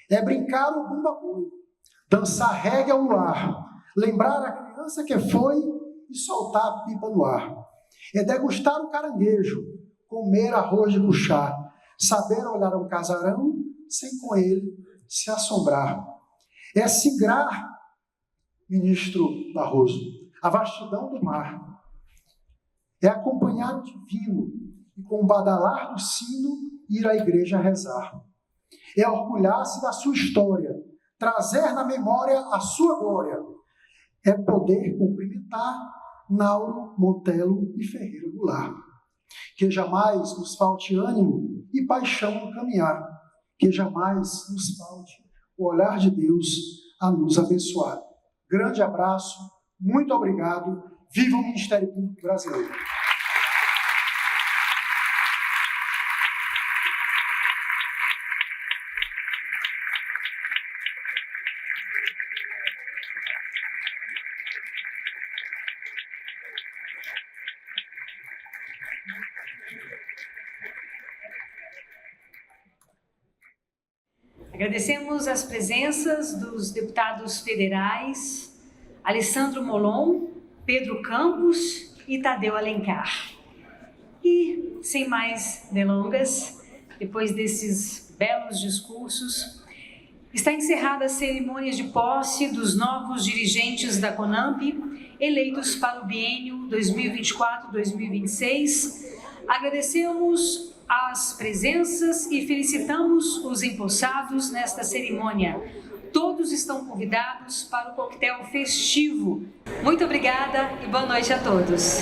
É brincar o bumba-boi, dançar reggae ao luar, lembrar a criança que foi e soltar a pipa no ar. É degustar o caranguejo, comer arroz de cuchá, saber olhar um casarão sem com ele se assombrar. É sigrar, ministro Barroso, a vastidão do mar. É acompanhar o divino e com o badalar do sino ir à igreja rezar. É orgulhar-se da sua história, trazer na memória a sua glória. É poder cumprimentar Nauro, Montelo e Ferreira Goulart. Que jamais nos falte ânimo e paixão no caminhar. Que jamais nos falte o olhar de Deus a nos abençoar. Grande abraço, muito obrigado. Viva o Ministério Público Brasileiro. Agradecemos as presenças dos deputados federais Alessandro Molon, Pedro Campos e Tadeu Alencar. E, sem mais delongas, depois desses belos discursos, está encerrada a cerimônia de posse dos novos dirigentes da CONAMP, eleitos para o biênio 2024-2026, Agradecemos as presenças e felicitamos os empossados nesta cerimônia. Todos estão convidados para o coquetel festivo. Muito obrigada e boa noite a todos.